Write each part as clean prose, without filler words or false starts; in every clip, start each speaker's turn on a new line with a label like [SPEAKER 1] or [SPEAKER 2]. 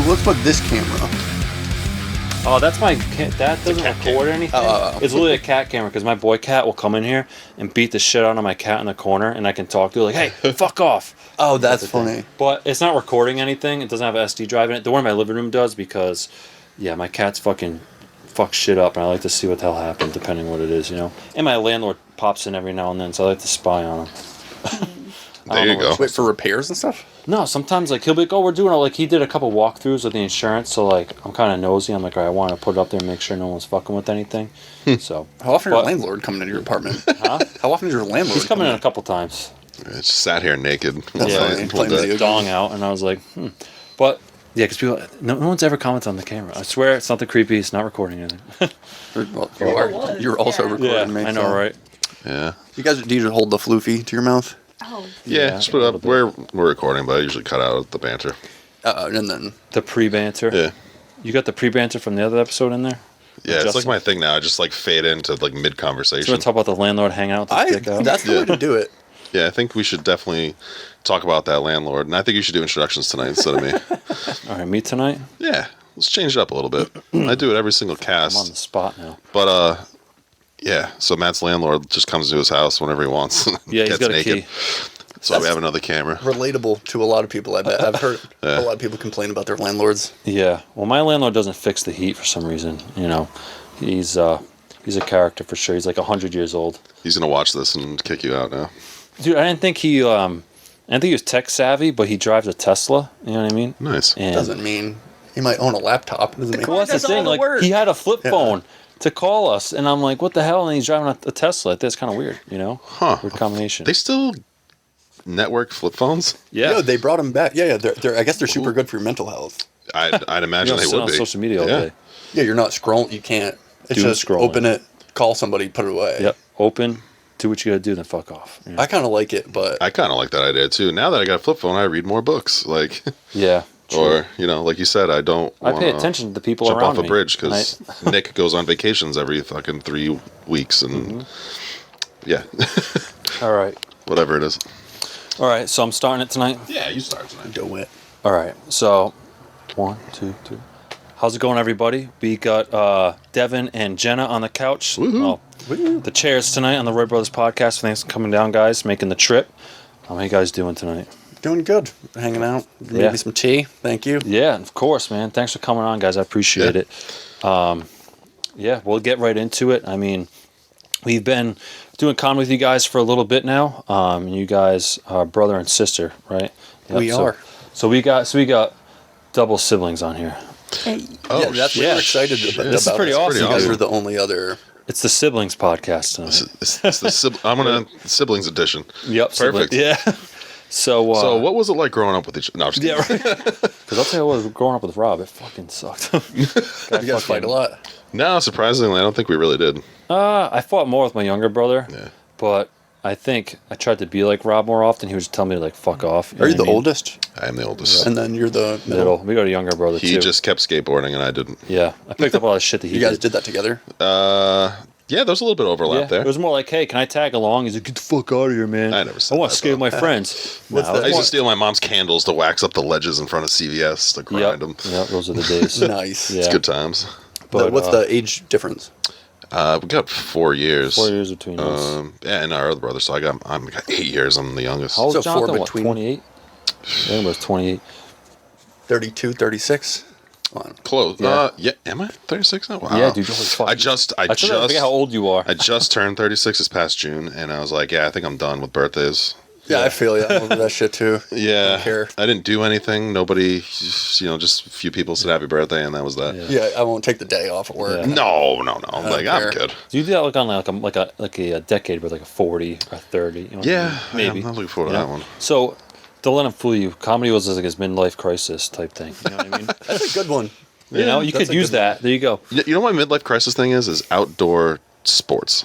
[SPEAKER 1] let's put this camera.
[SPEAKER 2] Oh, that's my cat. That doesn't record anything. It's literally a cat camera because my boy cat will come in here and beat the shit out of my cat in the corner, and I can talk to it like, "Hey, fuck off."
[SPEAKER 1] Oh, that's funny.
[SPEAKER 2] But it's not recording anything. It doesn't have an SD drive in it. The one in my living room does because, yeah, my cat's fuck shit up, and I like to see what the hell happened, depending what it is, you know. And my landlord pops in every now and then, so I like to spy on him.
[SPEAKER 3] There you go.
[SPEAKER 1] Wait, for repairs and stuff?
[SPEAKER 2] No, sometimes like he'll be like, "Oh, we're doing it." Like he did a couple walkthroughs with the insurance, so like I'm kind of nosy. I'm like, all right, I want to put it up there and make sure no one's fucking with anything. So
[SPEAKER 1] How often is your landlord coming into your apartment?
[SPEAKER 2] Huh?
[SPEAKER 1] How often is your landlord?
[SPEAKER 2] He's coming in a couple times.
[SPEAKER 3] I just sat here naked.
[SPEAKER 1] That's
[SPEAKER 2] Yeah,
[SPEAKER 1] funny. Playing video games.
[SPEAKER 2] Dong out, and I was like, But yeah, because people, no one's ever commented on the camera. I swear, it's nothing creepy. It's not recording anything.
[SPEAKER 1] Well, you're also recording me.
[SPEAKER 2] I know,
[SPEAKER 1] so.
[SPEAKER 2] right?
[SPEAKER 3] Yeah.
[SPEAKER 1] You guys, do you just hold the floofy to your mouth?
[SPEAKER 4] Oh.
[SPEAKER 3] Yeah, just put it up. We're recording, but I usually cut out the banter.
[SPEAKER 1] And then
[SPEAKER 2] The pre-banter.
[SPEAKER 3] Yeah.
[SPEAKER 2] You got the pre-banter from the other episode in there?
[SPEAKER 3] Yeah, it's
[SPEAKER 2] Justin?
[SPEAKER 3] like my thing now. I just like fade into like mid
[SPEAKER 2] So we're
[SPEAKER 3] conversation.
[SPEAKER 2] going to talk about the landlord hanging out with the dick out?
[SPEAKER 1] that's the way to do it.
[SPEAKER 3] Yeah, I think we should definitely talk about that landlord, and I think you should do introductions tonight instead of me.
[SPEAKER 2] All right, me tonight?
[SPEAKER 3] Yeah, let's change it up a little bit. I do it every single
[SPEAKER 2] I'm on the
[SPEAKER 3] cast,
[SPEAKER 2] spot now.
[SPEAKER 3] but yeah. So Matt's landlord just comes to his house whenever he wants.
[SPEAKER 2] Yeah, he's
[SPEAKER 3] Gets
[SPEAKER 2] got a
[SPEAKER 3] naked.
[SPEAKER 2] key.
[SPEAKER 3] So we have another camera.
[SPEAKER 1] Relatable to a lot of people, I bet. I've heard a lot of people complain about their landlords.
[SPEAKER 2] Yeah. Well, my landlord doesn't fix the heat for some reason. You know, he's a character for sure. He's like 100 years old.
[SPEAKER 3] He's gonna watch this and kick you out now.
[SPEAKER 2] Dude, I didn't think he was tech savvy, but he drives a Tesla. You know what I mean?
[SPEAKER 3] Nice.
[SPEAKER 2] And
[SPEAKER 1] Doesn't mean he might own a laptop. Doesn't mean
[SPEAKER 2] well, that's the
[SPEAKER 4] does all
[SPEAKER 2] thing.
[SPEAKER 4] the
[SPEAKER 2] Like
[SPEAKER 4] work.
[SPEAKER 2] he had a flip phone to call us, and I'm like, what the hell? And he's driving a Tesla. That's kind of weird. You know?
[SPEAKER 3] Huh.
[SPEAKER 2] Weird combination.
[SPEAKER 3] They still network flip phones?
[SPEAKER 2] yeah.
[SPEAKER 1] No, they brought him back. Yeah. They're I guess they're super good for your mental health.
[SPEAKER 3] I'd
[SPEAKER 2] you
[SPEAKER 3] imagine
[SPEAKER 2] don't
[SPEAKER 3] they
[SPEAKER 2] sit
[SPEAKER 3] would
[SPEAKER 2] on
[SPEAKER 3] be.
[SPEAKER 2] social media all
[SPEAKER 3] Yeah.
[SPEAKER 2] day.
[SPEAKER 1] Yeah, you're not scrolling. You can't. It's
[SPEAKER 2] Doom
[SPEAKER 1] just
[SPEAKER 2] scrolling.
[SPEAKER 1] open it, call somebody, put it away.
[SPEAKER 2] Yep. Open. Do what you gotta do, then fuck off. You know?
[SPEAKER 1] I kind of like it, but
[SPEAKER 3] I kind of like that idea too. Now that I got a flip phone, I read more books. Like,
[SPEAKER 2] Yeah. True.
[SPEAKER 3] or like you said, I don't.
[SPEAKER 2] I pay
[SPEAKER 3] wanna
[SPEAKER 2] attention to the people
[SPEAKER 3] jump
[SPEAKER 2] around
[SPEAKER 3] off a
[SPEAKER 2] me.
[SPEAKER 3] bridge because Nick goes on vacations every fucking 3 weeks and yeah,
[SPEAKER 2] All right.
[SPEAKER 3] whatever it is.
[SPEAKER 2] All right. So I'm starting it tonight.
[SPEAKER 3] Yeah, you start tonight.
[SPEAKER 1] do it.
[SPEAKER 2] All right. So 1, 2, 3. How's it going, everybody? We got Devin and Jenna on the couch.
[SPEAKER 3] Woohoo.
[SPEAKER 2] Oh, the chairs tonight on the Roy Brothers podcast. Thanks for coming down, guys. Making the trip. How you guys doing tonight?
[SPEAKER 1] Doing good. Hanging out. Maybe
[SPEAKER 2] Yeah.
[SPEAKER 1] some tea. Thank you.
[SPEAKER 2] Yeah, of course, man. Thanks for coming on, guys. I appreciate it. Yeah, we'll get right into it. I mean, we've been doing comedy with you guys for a little bit now. You guys are brother and sister, right? Yep,
[SPEAKER 1] We are.
[SPEAKER 2] So we got double siblings on here.
[SPEAKER 3] Oh,
[SPEAKER 1] yeah, that's
[SPEAKER 3] shit.
[SPEAKER 1] we're excited
[SPEAKER 3] Shit.
[SPEAKER 1] about.
[SPEAKER 2] This is pretty awesome.
[SPEAKER 1] You guys
[SPEAKER 3] awesome.
[SPEAKER 1] are the only other.
[SPEAKER 2] It's the siblings podcast tonight.
[SPEAKER 3] It's the I'm gonna siblings edition.
[SPEAKER 2] Yep,
[SPEAKER 3] Perfect.
[SPEAKER 2] Yeah. So,
[SPEAKER 3] So what was it like growing up with each? No, I'm just
[SPEAKER 2] Yeah,
[SPEAKER 3] kidding.
[SPEAKER 2] right. Because I'll tell you what, growing up with Rob, it fucking sucked.
[SPEAKER 1] You guys fight a lot.
[SPEAKER 3] No, surprisingly, I don't think we really did.
[SPEAKER 2] I fought more with my younger brother,
[SPEAKER 3] Yeah.
[SPEAKER 2] but I think I tried to be like Rob more often. He would just tell me to like fuck off.
[SPEAKER 1] Are you
[SPEAKER 2] know
[SPEAKER 1] the
[SPEAKER 2] what I mean?
[SPEAKER 1] oldest?
[SPEAKER 3] I am the oldest.
[SPEAKER 1] And then you're the
[SPEAKER 2] Middle. We got a younger brother
[SPEAKER 3] He
[SPEAKER 2] too.
[SPEAKER 3] just kept skateboarding and I didn't.
[SPEAKER 2] Yeah, I picked up all the shit that he
[SPEAKER 1] You guys did that together?
[SPEAKER 3] Yeah, there's a little bit of overlap
[SPEAKER 2] Yeah,
[SPEAKER 3] there.
[SPEAKER 2] it was more like, hey, can I tag along? He's like, get the fuck out of here, man.
[SPEAKER 3] I never said
[SPEAKER 2] I want
[SPEAKER 3] that,
[SPEAKER 2] to skate with
[SPEAKER 3] though.
[SPEAKER 2] my friends.
[SPEAKER 1] What's
[SPEAKER 2] No,
[SPEAKER 1] that?
[SPEAKER 3] I used to steal my mom's candles to wax up the ledges in front of CVS to grind them.
[SPEAKER 2] Yep, those are the days.
[SPEAKER 1] Nice.
[SPEAKER 2] Yeah.
[SPEAKER 3] It's good times.
[SPEAKER 2] But,
[SPEAKER 1] What's the age difference?
[SPEAKER 3] We got 4 years.
[SPEAKER 2] 4 years between us.
[SPEAKER 3] Yeah, and our other brother. So I got 8 years. I'm the youngest.
[SPEAKER 2] How old
[SPEAKER 1] so
[SPEAKER 2] is
[SPEAKER 1] 4
[SPEAKER 2] Jonathan?
[SPEAKER 1] between-
[SPEAKER 2] 28? I was 28.
[SPEAKER 1] 32, 36?
[SPEAKER 3] Close.
[SPEAKER 2] Yeah.
[SPEAKER 3] Yeah. Am I 36 now? Wow.
[SPEAKER 2] Yeah, dude. Holy fuck.
[SPEAKER 3] I just
[SPEAKER 2] I forget how old you are.
[SPEAKER 3] I just turned 36 this past June, and I was like, yeah, I think I'm done with birthdays.
[SPEAKER 1] Yeah, I feel you. I'm over that shit too.
[SPEAKER 3] Yeah,
[SPEAKER 1] Don't care.
[SPEAKER 3] I didn't do anything. Nobody, just a few people said happy birthday, and that was that.
[SPEAKER 2] Yeah.
[SPEAKER 1] Yeah, I won't take the day off at work.
[SPEAKER 2] Yeah.
[SPEAKER 3] No. I'm like, I'm
[SPEAKER 1] care.
[SPEAKER 3] good.
[SPEAKER 2] Do you do that like on like a decade, but like a 40 or 30? You know what I
[SPEAKER 3] Yeah,
[SPEAKER 2] mean? Maybe.
[SPEAKER 3] I'm looking forward to
[SPEAKER 2] You
[SPEAKER 3] that
[SPEAKER 2] know?
[SPEAKER 3] one.
[SPEAKER 2] So, don't let him fool you. Comedy was like his midlife crisis type thing. You know what I mean?
[SPEAKER 1] That's a good one.
[SPEAKER 2] You know, you
[SPEAKER 1] that's
[SPEAKER 2] could
[SPEAKER 1] a
[SPEAKER 2] use
[SPEAKER 1] good
[SPEAKER 2] that. There you go.
[SPEAKER 3] You know what my midlife crisis thing is outdoor sports,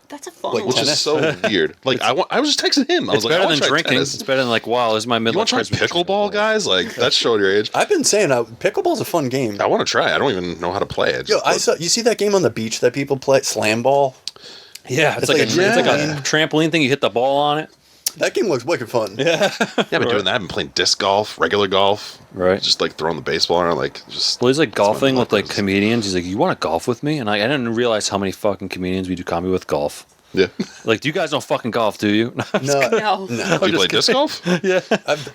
[SPEAKER 4] That's a fun
[SPEAKER 1] Like,
[SPEAKER 3] which
[SPEAKER 4] one.
[SPEAKER 3] is so weird. Like I was just texting him. I was
[SPEAKER 2] It's
[SPEAKER 3] like, I
[SPEAKER 2] better
[SPEAKER 3] want
[SPEAKER 2] than
[SPEAKER 3] to try
[SPEAKER 2] drinking.
[SPEAKER 3] tennis.
[SPEAKER 2] It's better than like, wow, this is my midlife
[SPEAKER 3] You want to try
[SPEAKER 2] crisis.
[SPEAKER 3] pickleball, guys? Like that's showing your age.
[SPEAKER 1] I've been saying pickleball's a fun game.
[SPEAKER 3] I want to try. I don't even know how to play it.
[SPEAKER 1] Yo, you see that game on the beach that people play, slam ball?
[SPEAKER 2] Yeah, it's like
[SPEAKER 1] like
[SPEAKER 2] a
[SPEAKER 1] a
[SPEAKER 2] trampoline thing. You hit the ball on it.
[SPEAKER 1] That game looks wicked fun.
[SPEAKER 2] Yeah.
[SPEAKER 3] Yeah, I've been doing that. I've been playing disc golf, regular golf.
[SPEAKER 2] Right.
[SPEAKER 3] Just like throwing the baseball around, like just.
[SPEAKER 2] Well, he's like golfing with like
[SPEAKER 3] focus.
[SPEAKER 2] comedians. He's like, "You want to golf with me?" And I didn't realize how many fucking comedians we do comedy with golf.
[SPEAKER 3] Yeah.
[SPEAKER 2] Like, do you guys don't fucking golf, do you?
[SPEAKER 1] No.
[SPEAKER 3] Do you play disc golf?
[SPEAKER 2] Yeah.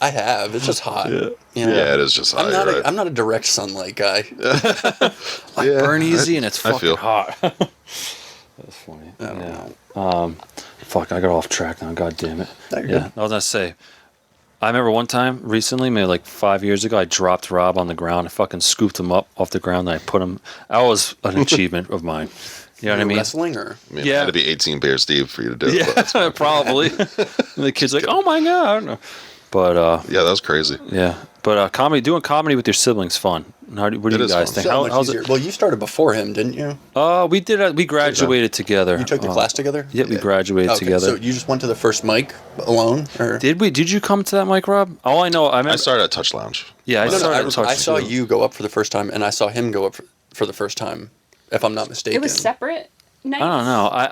[SPEAKER 1] I have. It's just hot.
[SPEAKER 2] Yeah.
[SPEAKER 1] You know?
[SPEAKER 3] Yeah, it is just hot. Right.
[SPEAKER 1] I'm not a direct sunlight guy.
[SPEAKER 2] I burn easy and it's
[SPEAKER 3] I
[SPEAKER 2] fucking
[SPEAKER 3] feel.
[SPEAKER 2] hot. That's funny.
[SPEAKER 1] I don't
[SPEAKER 2] Yeah.
[SPEAKER 1] know.
[SPEAKER 2] Fuck, I got off track now. God damn it.
[SPEAKER 1] No, you're
[SPEAKER 2] Yeah.
[SPEAKER 1] good.
[SPEAKER 2] I was gonna say, I remember one time recently, maybe like 5 years ago, I dropped Rob on the ground. I fucking scooped him up off the ground and I put him. That was an achievement of mine. You know what I mean?
[SPEAKER 1] Wrestling or
[SPEAKER 3] I mean,
[SPEAKER 2] Yeah.
[SPEAKER 3] it had to be 18 Bear Steve for you to do it. but that's
[SPEAKER 2] Yeah,
[SPEAKER 3] fine.
[SPEAKER 2] probably. And the kid's like, "Oh my god!" I don't know. But
[SPEAKER 3] Yeah, that was crazy.
[SPEAKER 2] yeah. But doing comedy with your siblings fun. What do
[SPEAKER 3] It
[SPEAKER 2] you
[SPEAKER 3] is
[SPEAKER 2] guys
[SPEAKER 3] fun.
[SPEAKER 2] think?
[SPEAKER 1] so much
[SPEAKER 2] How's
[SPEAKER 1] easier.
[SPEAKER 2] it?
[SPEAKER 1] Well, you started before him, didn't you?
[SPEAKER 2] We did. We graduated together.
[SPEAKER 1] You took the class together?
[SPEAKER 2] Yeah, we graduated
[SPEAKER 1] Okay,
[SPEAKER 2] together.
[SPEAKER 1] so you just went to the first mic alone, or
[SPEAKER 2] Did we? Did you come to that mic, Rob? All I know, I remember.
[SPEAKER 3] I started at Touch Lounge.
[SPEAKER 2] Yeah, I
[SPEAKER 1] No,
[SPEAKER 2] started.
[SPEAKER 1] no,
[SPEAKER 2] at Touch
[SPEAKER 1] I saw
[SPEAKER 2] too.
[SPEAKER 1] you go up for the first time, and I saw him go up for the first time, if I'm not mistaken.
[SPEAKER 4] It was separate nights.
[SPEAKER 2] I don't know.
[SPEAKER 3] I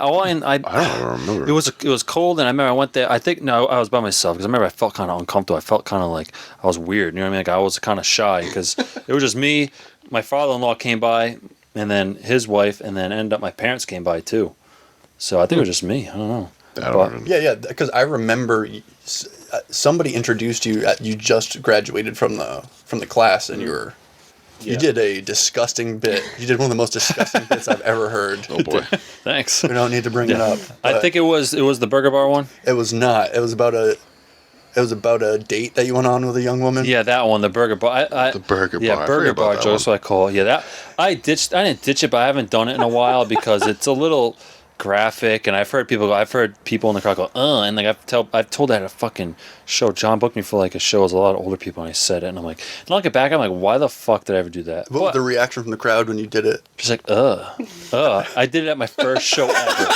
[SPEAKER 3] don't remember.
[SPEAKER 2] It was cold, and I remember I went there. I think no, I was by myself because I remember I felt kind of uncomfortable. I felt kind of like I was weird. You know what I mean? Like I was kind of shy because it was just me. My father-in-law came by, and then his wife, and then ended up my parents came by too. So I think it was just me. I don't know.
[SPEAKER 3] I don't remember.
[SPEAKER 1] Yeah, because I remember somebody introduced you. You just graduated from the class, and you did a disgusting bit. You did one of the most disgusting bits I've ever heard.
[SPEAKER 3] Oh boy.
[SPEAKER 2] Thanks.
[SPEAKER 1] We don't need to bring it up.
[SPEAKER 2] I
[SPEAKER 1] but
[SPEAKER 2] think it was the Burger Bar one.
[SPEAKER 1] it was not. It was about a date that you went on with a young woman.
[SPEAKER 2] Yeah, that one, the Burger Bar.
[SPEAKER 3] The Burger Bar.
[SPEAKER 2] Yeah,
[SPEAKER 3] I
[SPEAKER 2] Burger
[SPEAKER 3] forget about
[SPEAKER 2] Bar,
[SPEAKER 3] that
[SPEAKER 2] Joe.
[SPEAKER 3] one.
[SPEAKER 2] That's what I call it. Yeah, that I didn't ditch it, but I haven't done it in a while because it's a little graphic, and I've heard people in the crowd go, and like I've told that at a fucking show. John booked me for like a show with a lot of older people, and I said it, and I'm like, and I look back, I'm like, why the fuck did I ever do that?
[SPEAKER 1] What was the reaction from the crowd when you did it?
[SPEAKER 2] Just like, I did it at my first show ever.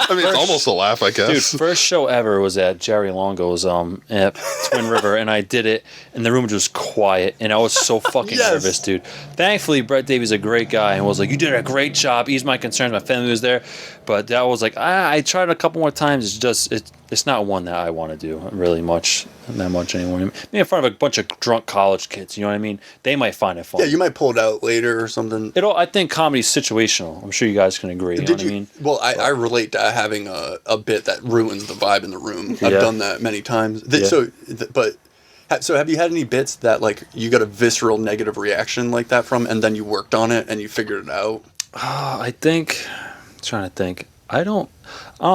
[SPEAKER 3] I mean, it's almost a laugh, I
[SPEAKER 2] Dude,
[SPEAKER 3] guess.
[SPEAKER 2] first show ever was at Jerry Longo's at Twin River, and I did it, and the room was just quiet, and I was so fucking
[SPEAKER 1] Yes.
[SPEAKER 2] nervous, dude. Thankfully, Brett Davies a great guy, and was like, "You did a great job. Ease my concerns. My family was there," but that was like, I tried a couple more times. It's just it's not one that I want to do really that much anymore. I mean, in front of a bunch of drunk college kids, you know what I mean? They might find it fun.
[SPEAKER 1] Yeah, you might pull it out later or something.
[SPEAKER 2] I think comedy's situational. I'm sure you guys can agree. You know what I mean?
[SPEAKER 1] Well, I relate to having a bit that ruins the vibe in the room.
[SPEAKER 2] Yeah.
[SPEAKER 1] I've done that many times.
[SPEAKER 2] Yeah.
[SPEAKER 1] So have you had any bits that like you got a visceral negative reaction like that from, and then you worked on it and you figured it out?
[SPEAKER 2] I think. I'm trying to think. I don't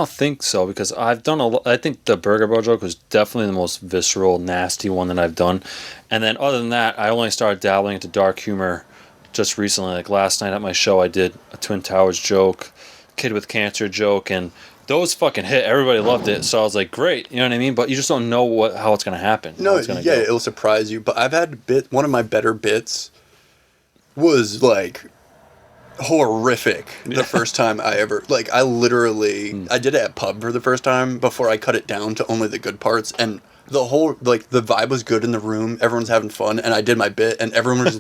[SPEAKER 2] think so because I've done a lot. I think the Burger Bar joke was definitely the most visceral, nasty one that I've done. And then other than that, I only started dabbling into dark humor just recently. Like last night at my show, I did a Twin Towers joke, kid with cancer joke, and those fucking hit. Everybody loved it. So I was like, great. You know what I mean? But you just don't know how it's going to happen.
[SPEAKER 1] No,
[SPEAKER 2] how it's gonna go.
[SPEAKER 1] it'll surprise you. But I've had one of my better bits was horrific the first time I ever I literally I did it at pub for the first time before I cut it down to only the good parts, and the whole the vibe was good in the room, everyone's having fun, and I did my bit and everyone was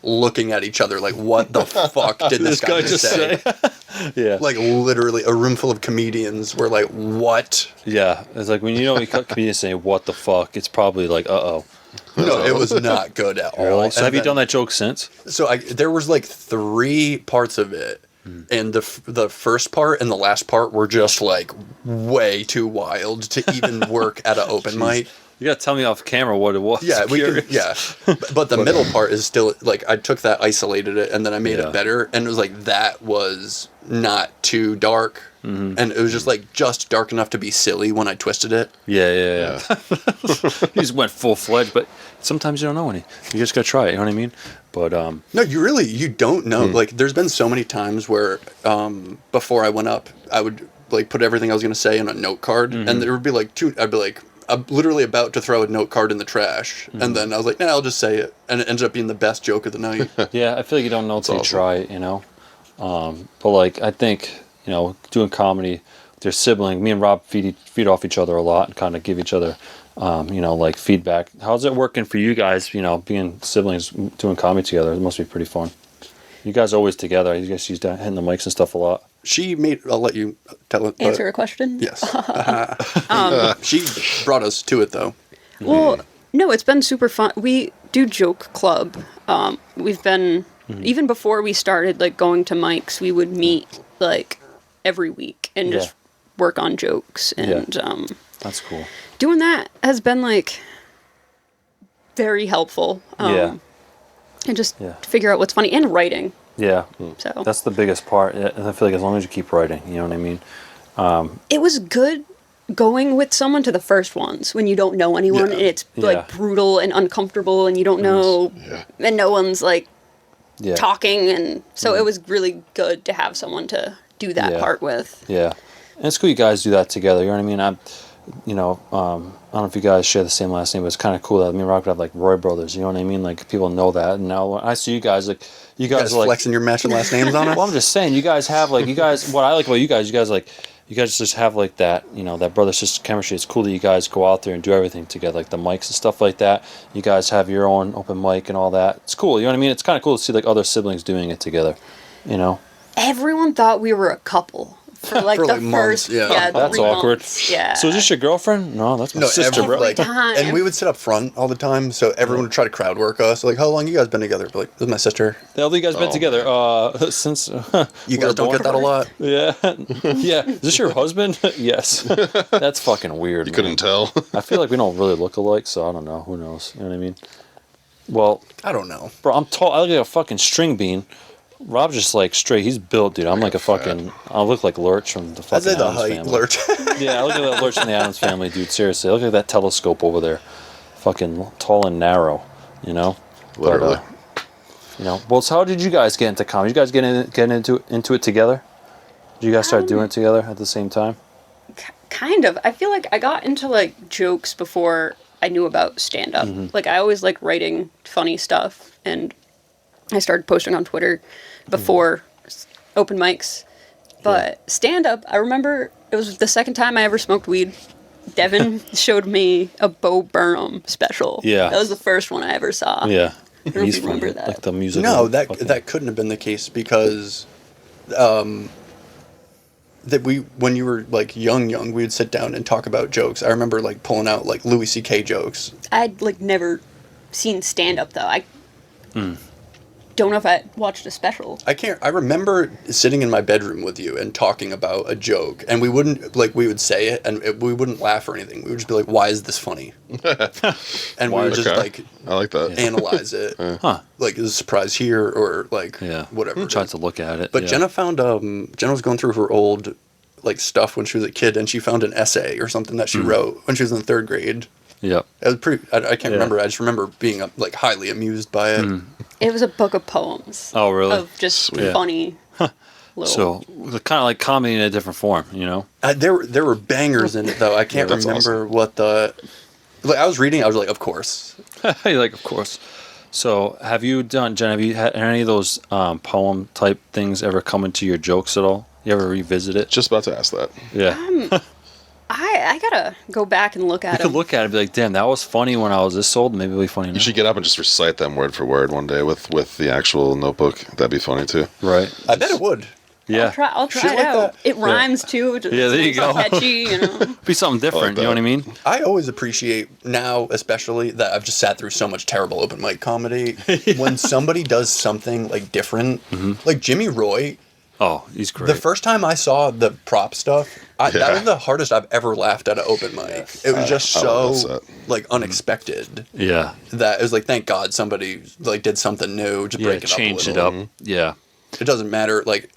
[SPEAKER 1] looking at each other like, what the fuck did this guy just say?
[SPEAKER 2] Yeah.
[SPEAKER 1] Literally a room full of comedians were like, what?
[SPEAKER 2] Yeah. It's like when you cut comedians saying what the fuck, it's probably like, uh-oh.
[SPEAKER 1] No, it was not good at all.
[SPEAKER 2] Really? So
[SPEAKER 1] And
[SPEAKER 2] have you
[SPEAKER 1] then-
[SPEAKER 2] done that joke since?
[SPEAKER 1] So there was 3 parts of it, and the first part and the last part were just way too wild to even work at an open mic.
[SPEAKER 2] You gotta tell me off camera what it was.
[SPEAKER 1] Yeah,
[SPEAKER 2] I'm
[SPEAKER 1] we can.
[SPEAKER 2] curious.
[SPEAKER 1] Yeah, but the middle part is still I took that, isolated it, and then I made
[SPEAKER 2] Yeah.
[SPEAKER 1] it better, and it was that was not too dark, and it was just dark enough to be silly when I twisted it.
[SPEAKER 2] Yeah. He just went full fledged, but sometimes you don't know any. You just gotta try it. You know what I mean? But
[SPEAKER 1] No, you don't know. There's been so many times where before I went up, I would put everything I was gonna say in a note card, and there would be I'd be I'm literally about to throw a note card in the trash, and then I was like, nah, I'll just say it, and it ended up being the best joke of the night.
[SPEAKER 2] yeah, I feel like you don't know until you
[SPEAKER 3] awesome.
[SPEAKER 2] try it. You know. But I think doing comedy with your sibling, me and Rob feed off each other a lot and kind of give each other. Feedback. How's it working for you guys? Being siblings doing comedy together, it must be pretty fun. You guys are always together. You guys used to hitting the mics and stuff a lot.
[SPEAKER 1] I'll let you tell it.
[SPEAKER 4] Answer a question?
[SPEAKER 1] Yes. She brought us to it, though.
[SPEAKER 4] Well, no, it's been super fun. We do joke club. We've been, even before we started, like, going to mics, we would meet, like, every week and just work on jokes. And
[SPEAKER 2] that's cool.
[SPEAKER 4] doing that has been, like, very helpful. And just figure out what's funny. And writing.
[SPEAKER 2] Yeah.
[SPEAKER 4] So
[SPEAKER 2] That's the biggest part. And I feel like as long as you keep writing, you know what I mean?
[SPEAKER 4] it was good going with someone to the first ones when you don't know anyone and it's like brutal and uncomfortable and you don't know and no one's like talking, and so it was really good to have someone to do that part with.
[SPEAKER 2] Yeah. And it's cool you guys do that together, you know what I mean? I don't know if you guys share the same last name, but it's kind of cool that me and Rob could have like Roy brothers, you know what I mean? Like people know that, and now when I see you guys, like you guys are like
[SPEAKER 1] flexing your matching last names on us.
[SPEAKER 2] Well, I'm just saying, you guys have like what I like about you guys just have like that, you know, that brother sister chemistry. It's cool that you guys go out there and do everything together, like the mics and stuff like that. You guys have your own open mic and all that. It's cool, you know what I mean? It's kind of cool to see like other siblings doing it together, you know?
[SPEAKER 4] Everyone thought we were a couple for like
[SPEAKER 1] For,
[SPEAKER 4] the
[SPEAKER 1] like,
[SPEAKER 4] first
[SPEAKER 1] months, yeah.
[SPEAKER 2] That's
[SPEAKER 4] 3
[SPEAKER 2] awkward.
[SPEAKER 4] months. Yeah.
[SPEAKER 2] So is this your girlfriend? No, that's my sister, bro.
[SPEAKER 4] every time.
[SPEAKER 1] And we would sit up front all the time, so everyone would try to crowd work us. Like, how long you guys been together? But like, this is my sister.
[SPEAKER 2] The hell have you guys been together? Since
[SPEAKER 1] You guys don't get that a lot.
[SPEAKER 2] Yeah. Yeah. Is this your husband? Yes. That's fucking weird.
[SPEAKER 3] You couldn't tell.
[SPEAKER 2] I feel like we don't really look alike, so I don't know. Who knows? You know what I mean? Well,
[SPEAKER 1] I don't know.
[SPEAKER 2] bro, I'm tall. I look like a fucking string bean. Rob's just like straight. He's built, dude. I'm like a fucking. I look like Lurch from the
[SPEAKER 1] I'd
[SPEAKER 2] fucking
[SPEAKER 1] say the
[SPEAKER 2] Addams
[SPEAKER 1] height,
[SPEAKER 2] Family.
[SPEAKER 1] Lurch.
[SPEAKER 2] Yeah, I look like Lurch from the Addams Family, dude. Seriously, I look like that telescope over there. Fucking tall and narrow, you know.
[SPEAKER 3] Literally.
[SPEAKER 2] Well, so how did you guys get into comedy? Did you guys get into it together? Did you guys start doing it together at the same time?
[SPEAKER 4] Kind of. I feel like I got into like jokes before I knew about stand up. Like I always like writing funny stuff, and I started posting on Twitter before open mics. But stand up, I remember it was the second time I ever smoked weed. Devin showed me a Bo Burnham special.
[SPEAKER 2] Yeah.
[SPEAKER 4] That was the first one I ever saw.
[SPEAKER 2] Yeah.
[SPEAKER 4] I don't know if you remember that.
[SPEAKER 2] Like the music.
[SPEAKER 1] No, that couldn't have been the case because, when you were like young, we would sit down and talk about jokes. I remember like pulling out like Louis C.K. jokes.
[SPEAKER 4] I'd like never seen stand up though. I don't know if I watched a special.
[SPEAKER 1] I remember sitting in my bedroom with you and talking about a joke, and we would say it, and we wouldn't laugh or anything. We would just be like, "Why is this funny?" And we would just like,
[SPEAKER 3] I like that.
[SPEAKER 1] analyze it.
[SPEAKER 2] Huh.
[SPEAKER 1] Like, is a surprise here or like whatever.
[SPEAKER 2] I tried to look at it.
[SPEAKER 1] But
[SPEAKER 2] yeah.
[SPEAKER 1] Jenna was going through her old like stuff when she was a kid, and she found an essay or something that she wrote when she was in 3rd grade.
[SPEAKER 2] Yep.
[SPEAKER 1] It was pretty. I can't remember. I just remember being like highly amused by it.
[SPEAKER 4] It was a book of poems.
[SPEAKER 2] Oh, really?
[SPEAKER 4] Of just funny. Little.
[SPEAKER 2] So kind of like comedy in a different form, you know?
[SPEAKER 1] There were bangers in it though. I can't remember what the. Like I was reading, I was like, of course.
[SPEAKER 2] You're like, of course. So have you done, Jen? Have you had any of those poem type things ever come into your jokes at all? You ever revisit it?
[SPEAKER 3] Just about to ask that.
[SPEAKER 2] Yeah.
[SPEAKER 4] I gotta go back and look at
[SPEAKER 2] You could
[SPEAKER 4] it.
[SPEAKER 2] look at it and be like, damn, that was funny when I was this old. Maybe it'll be funny now.
[SPEAKER 3] You should get up and just recite them word for word one day with the actual notebook. That'd be funny too.
[SPEAKER 2] Right.
[SPEAKER 1] I bet it would.
[SPEAKER 2] Yeah.
[SPEAKER 4] I'll try
[SPEAKER 1] Shit
[SPEAKER 4] it
[SPEAKER 1] like
[SPEAKER 4] out.
[SPEAKER 1] that.
[SPEAKER 4] It rhymes too.
[SPEAKER 2] Yeah, there you go.
[SPEAKER 4] Catchy, you know.
[SPEAKER 2] Be something different,
[SPEAKER 3] that.
[SPEAKER 2] you know what I mean?
[SPEAKER 1] I always appreciate now, especially that I've just sat through so much terrible open mic comedy. When somebody does something like different, like Jimmy Roy.
[SPEAKER 2] Oh, he's great.
[SPEAKER 1] The first time I saw the prop stuff, that was the hardest I've ever laughed at an open mic. It was just
[SPEAKER 3] I love that
[SPEAKER 1] so
[SPEAKER 3] set.
[SPEAKER 1] like unexpected.
[SPEAKER 2] Yeah.
[SPEAKER 1] That it was like, thank God somebody like did something new to break it up a
[SPEAKER 2] change it
[SPEAKER 1] little.
[SPEAKER 2] up. Yeah.
[SPEAKER 1] It doesn't matter. Like,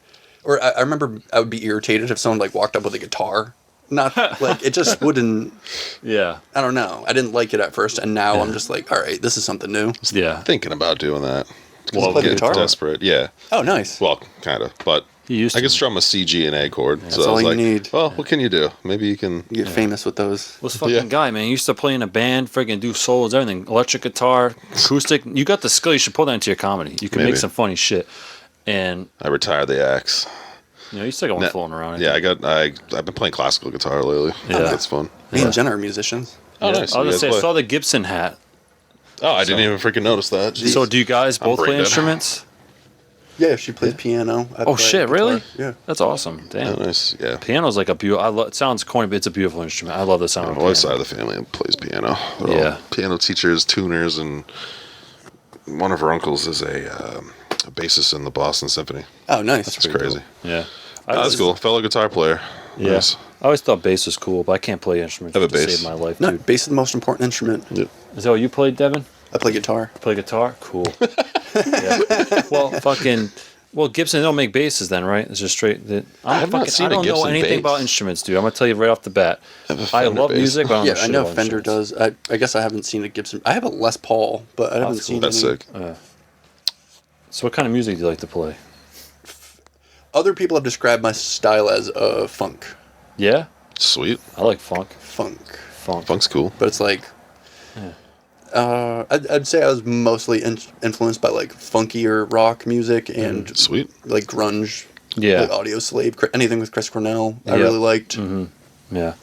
[SPEAKER 1] or I remember I would be irritated if someone like walked up with a guitar. Not like it just wouldn't.
[SPEAKER 2] Yeah.
[SPEAKER 1] I don't know. I didn't like it at first, and now I'm just like, all right, this is something new.
[SPEAKER 2] Yeah.
[SPEAKER 3] Thinking about doing that.
[SPEAKER 1] Well,
[SPEAKER 3] I'm
[SPEAKER 1] play the
[SPEAKER 3] getting
[SPEAKER 1] guitar?
[SPEAKER 3] desperate. Yeah.
[SPEAKER 1] Oh, nice.
[SPEAKER 3] Well, kind of, but
[SPEAKER 2] You used
[SPEAKER 3] I
[SPEAKER 2] to.
[SPEAKER 3] can strum a C, G, and A chord.
[SPEAKER 1] That's
[SPEAKER 3] so I
[SPEAKER 1] all
[SPEAKER 3] was
[SPEAKER 1] you
[SPEAKER 3] like,
[SPEAKER 1] need.
[SPEAKER 3] well, what can you do? Maybe you can.
[SPEAKER 1] You get famous with those.
[SPEAKER 2] This fucking
[SPEAKER 3] Yeah.
[SPEAKER 2] guy, man, he used to play in a band, freaking do solos, everything. Electric guitar, acoustic. You got the skill. You should pull that into your comedy. You can
[SPEAKER 3] Maybe.
[SPEAKER 2] make some funny shit. And,
[SPEAKER 3] I retired the axe.
[SPEAKER 2] you know, you still got one
[SPEAKER 3] No,
[SPEAKER 2] floating around.
[SPEAKER 3] Yeah, I've been playing classical guitar lately.
[SPEAKER 2] Yeah.
[SPEAKER 3] That's fun.
[SPEAKER 1] Me and Jenna are musicians.
[SPEAKER 3] Oh, nice.
[SPEAKER 2] I was
[SPEAKER 3] You
[SPEAKER 2] going to
[SPEAKER 3] guys
[SPEAKER 2] say, I
[SPEAKER 3] play.
[SPEAKER 2] saw the Gibson hat.
[SPEAKER 3] Oh, I didn't even freaking notice that. Jeez.
[SPEAKER 2] So do you guys
[SPEAKER 3] I'm
[SPEAKER 2] both play
[SPEAKER 3] brain dead.
[SPEAKER 2] instruments?
[SPEAKER 1] Yeah, she plays piano. I
[SPEAKER 2] Oh
[SPEAKER 1] play
[SPEAKER 2] shit!
[SPEAKER 1] guitar.
[SPEAKER 2] Really?
[SPEAKER 1] Yeah.
[SPEAKER 2] That's awesome. Damn.
[SPEAKER 3] Oh, nice. Yeah.
[SPEAKER 2] Piano's like a beautiful. It sounds corny, but it's a beautiful instrument. I love the sound
[SPEAKER 3] My
[SPEAKER 2] of
[SPEAKER 3] wife's
[SPEAKER 2] piano.
[SPEAKER 3] side of the family plays piano. They're
[SPEAKER 2] Yeah.
[SPEAKER 3] all piano teachers, tuners, and one of her uncles is a bassist in the Boston Symphony.
[SPEAKER 1] Oh, nice.
[SPEAKER 3] That's crazy.
[SPEAKER 2] Yeah.
[SPEAKER 3] Oh, that's cool. Fellow guitar player.
[SPEAKER 2] Yeah.
[SPEAKER 3] Nice.
[SPEAKER 2] I always thought bass was cool, but I can't play instruments
[SPEAKER 3] I have
[SPEAKER 2] to
[SPEAKER 3] a bass.
[SPEAKER 2] save my life,
[SPEAKER 1] No,
[SPEAKER 2] dude.
[SPEAKER 1] bass is the most important instrument.
[SPEAKER 3] Yeah.
[SPEAKER 2] Is that what you played, Devin?
[SPEAKER 1] I play guitar.
[SPEAKER 2] Play guitar? Cool. Yeah. Well, Gibson don't make basses then, right? It's just straight.
[SPEAKER 3] I have not seen
[SPEAKER 2] I
[SPEAKER 3] a
[SPEAKER 2] don't know
[SPEAKER 3] Gibson
[SPEAKER 2] anything
[SPEAKER 3] bass.
[SPEAKER 2] about instruments, dude. I'm gonna tell you right off the bat.
[SPEAKER 3] I have a
[SPEAKER 2] I
[SPEAKER 3] Fender
[SPEAKER 2] love
[SPEAKER 3] bass.
[SPEAKER 2] music, but I don't
[SPEAKER 1] Yeah,
[SPEAKER 2] know
[SPEAKER 1] I
[SPEAKER 2] shit
[SPEAKER 1] know
[SPEAKER 2] about
[SPEAKER 1] Fender
[SPEAKER 2] instruments.
[SPEAKER 1] does. I guess I haven't seen a Gibson. I have a Les Paul, but I haven't
[SPEAKER 2] That's
[SPEAKER 1] seen
[SPEAKER 2] cool.
[SPEAKER 3] That's
[SPEAKER 1] any.
[SPEAKER 3] sick.
[SPEAKER 2] So, what kind of music do you like to play?
[SPEAKER 1] Other people have described my style as funk.
[SPEAKER 2] Yeah,
[SPEAKER 3] Sweet.
[SPEAKER 2] I like funk.
[SPEAKER 1] Funk.
[SPEAKER 3] Funk's cool.
[SPEAKER 1] But it's like, I'd say I was mostly influenced by like funkier rock music and
[SPEAKER 3] Sweet.
[SPEAKER 1] like grunge.
[SPEAKER 2] Yeah.
[SPEAKER 1] Like Audio Slave, anything with Chris Cornell, I
[SPEAKER 2] Yep.
[SPEAKER 1] really liked.
[SPEAKER 2] Yeah,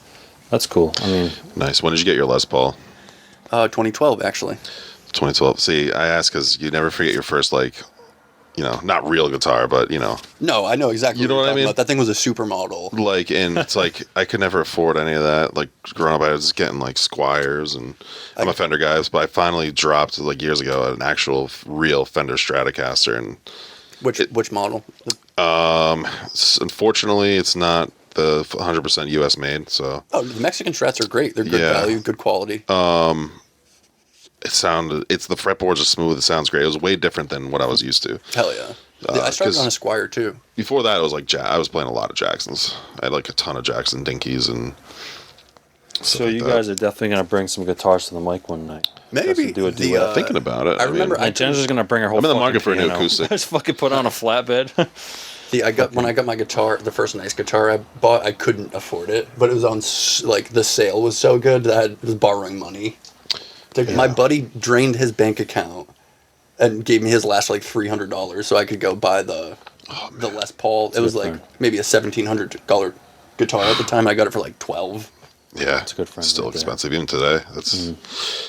[SPEAKER 2] that's cool. I mean,
[SPEAKER 3] Nice. When did you get your Les Paul?
[SPEAKER 1] 2012, actually.
[SPEAKER 3] 2012. See, I ask because you never forget your first, like, not real guitar, but,
[SPEAKER 1] No, I know exactly
[SPEAKER 3] You know
[SPEAKER 1] what
[SPEAKER 3] what I
[SPEAKER 1] you're talking
[SPEAKER 3] mean?
[SPEAKER 1] about. That thing was a supermodel.
[SPEAKER 3] like, and it's like, I could never afford any of that. Like, growing up, I was just getting, like, Squires, and I'm a Fender guy, but I finally dropped, like, years ago, an actual real Fender Stratocaster, and
[SPEAKER 1] Which model?
[SPEAKER 3] unfortunately, it's not the 100% US made, so
[SPEAKER 1] Oh, the Mexican Strats are great. They're good
[SPEAKER 3] Yeah.
[SPEAKER 1] value, good quality.
[SPEAKER 3] the fretboards are smooth, it sounds great. It was way different than what I was used to.
[SPEAKER 1] Hell yeah. I started
[SPEAKER 3] 'cause-
[SPEAKER 1] on a Squire too.
[SPEAKER 3] Before that, it was like I was playing a lot of Jacksons. I had like a ton of Jackson Dinkies and
[SPEAKER 2] so
[SPEAKER 3] like
[SPEAKER 2] you
[SPEAKER 3] that.
[SPEAKER 2] guys are definitely gonna bring some guitars to the mic one night.
[SPEAKER 1] Maybe
[SPEAKER 2] do a
[SPEAKER 1] the,
[SPEAKER 2] duet.
[SPEAKER 3] thinking about it.
[SPEAKER 1] I remember
[SPEAKER 3] mean,
[SPEAKER 2] And Jenna's just gonna bring her whole.
[SPEAKER 3] I'm in the
[SPEAKER 2] fucking
[SPEAKER 3] market for a new
[SPEAKER 2] piano.
[SPEAKER 3] acoustic.
[SPEAKER 2] Just fucking put on a flatbed.
[SPEAKER 1] when I got my guitar, the first nice guitar I bought, I couldn't afford it, but it was on like the sale was so good that I was borrowing money. Like, my buddy drained his bank account and gave me his last like $300 so I could go buy the Les Paul. It was
[SPEAKER 2] good
[SPEAKER 1] like
[SPEAKER 2] friend.
[SPEAKER 1] maybe a $1,700 guitar at the time. I got it for like 12.
[SPEAKER 3] yeah,
[SPEAKER 2] It's a good friend
[SPEAKER 3] Still
[SPEAKER 2] right there.
[SPEAKER 3] expensive even today. That's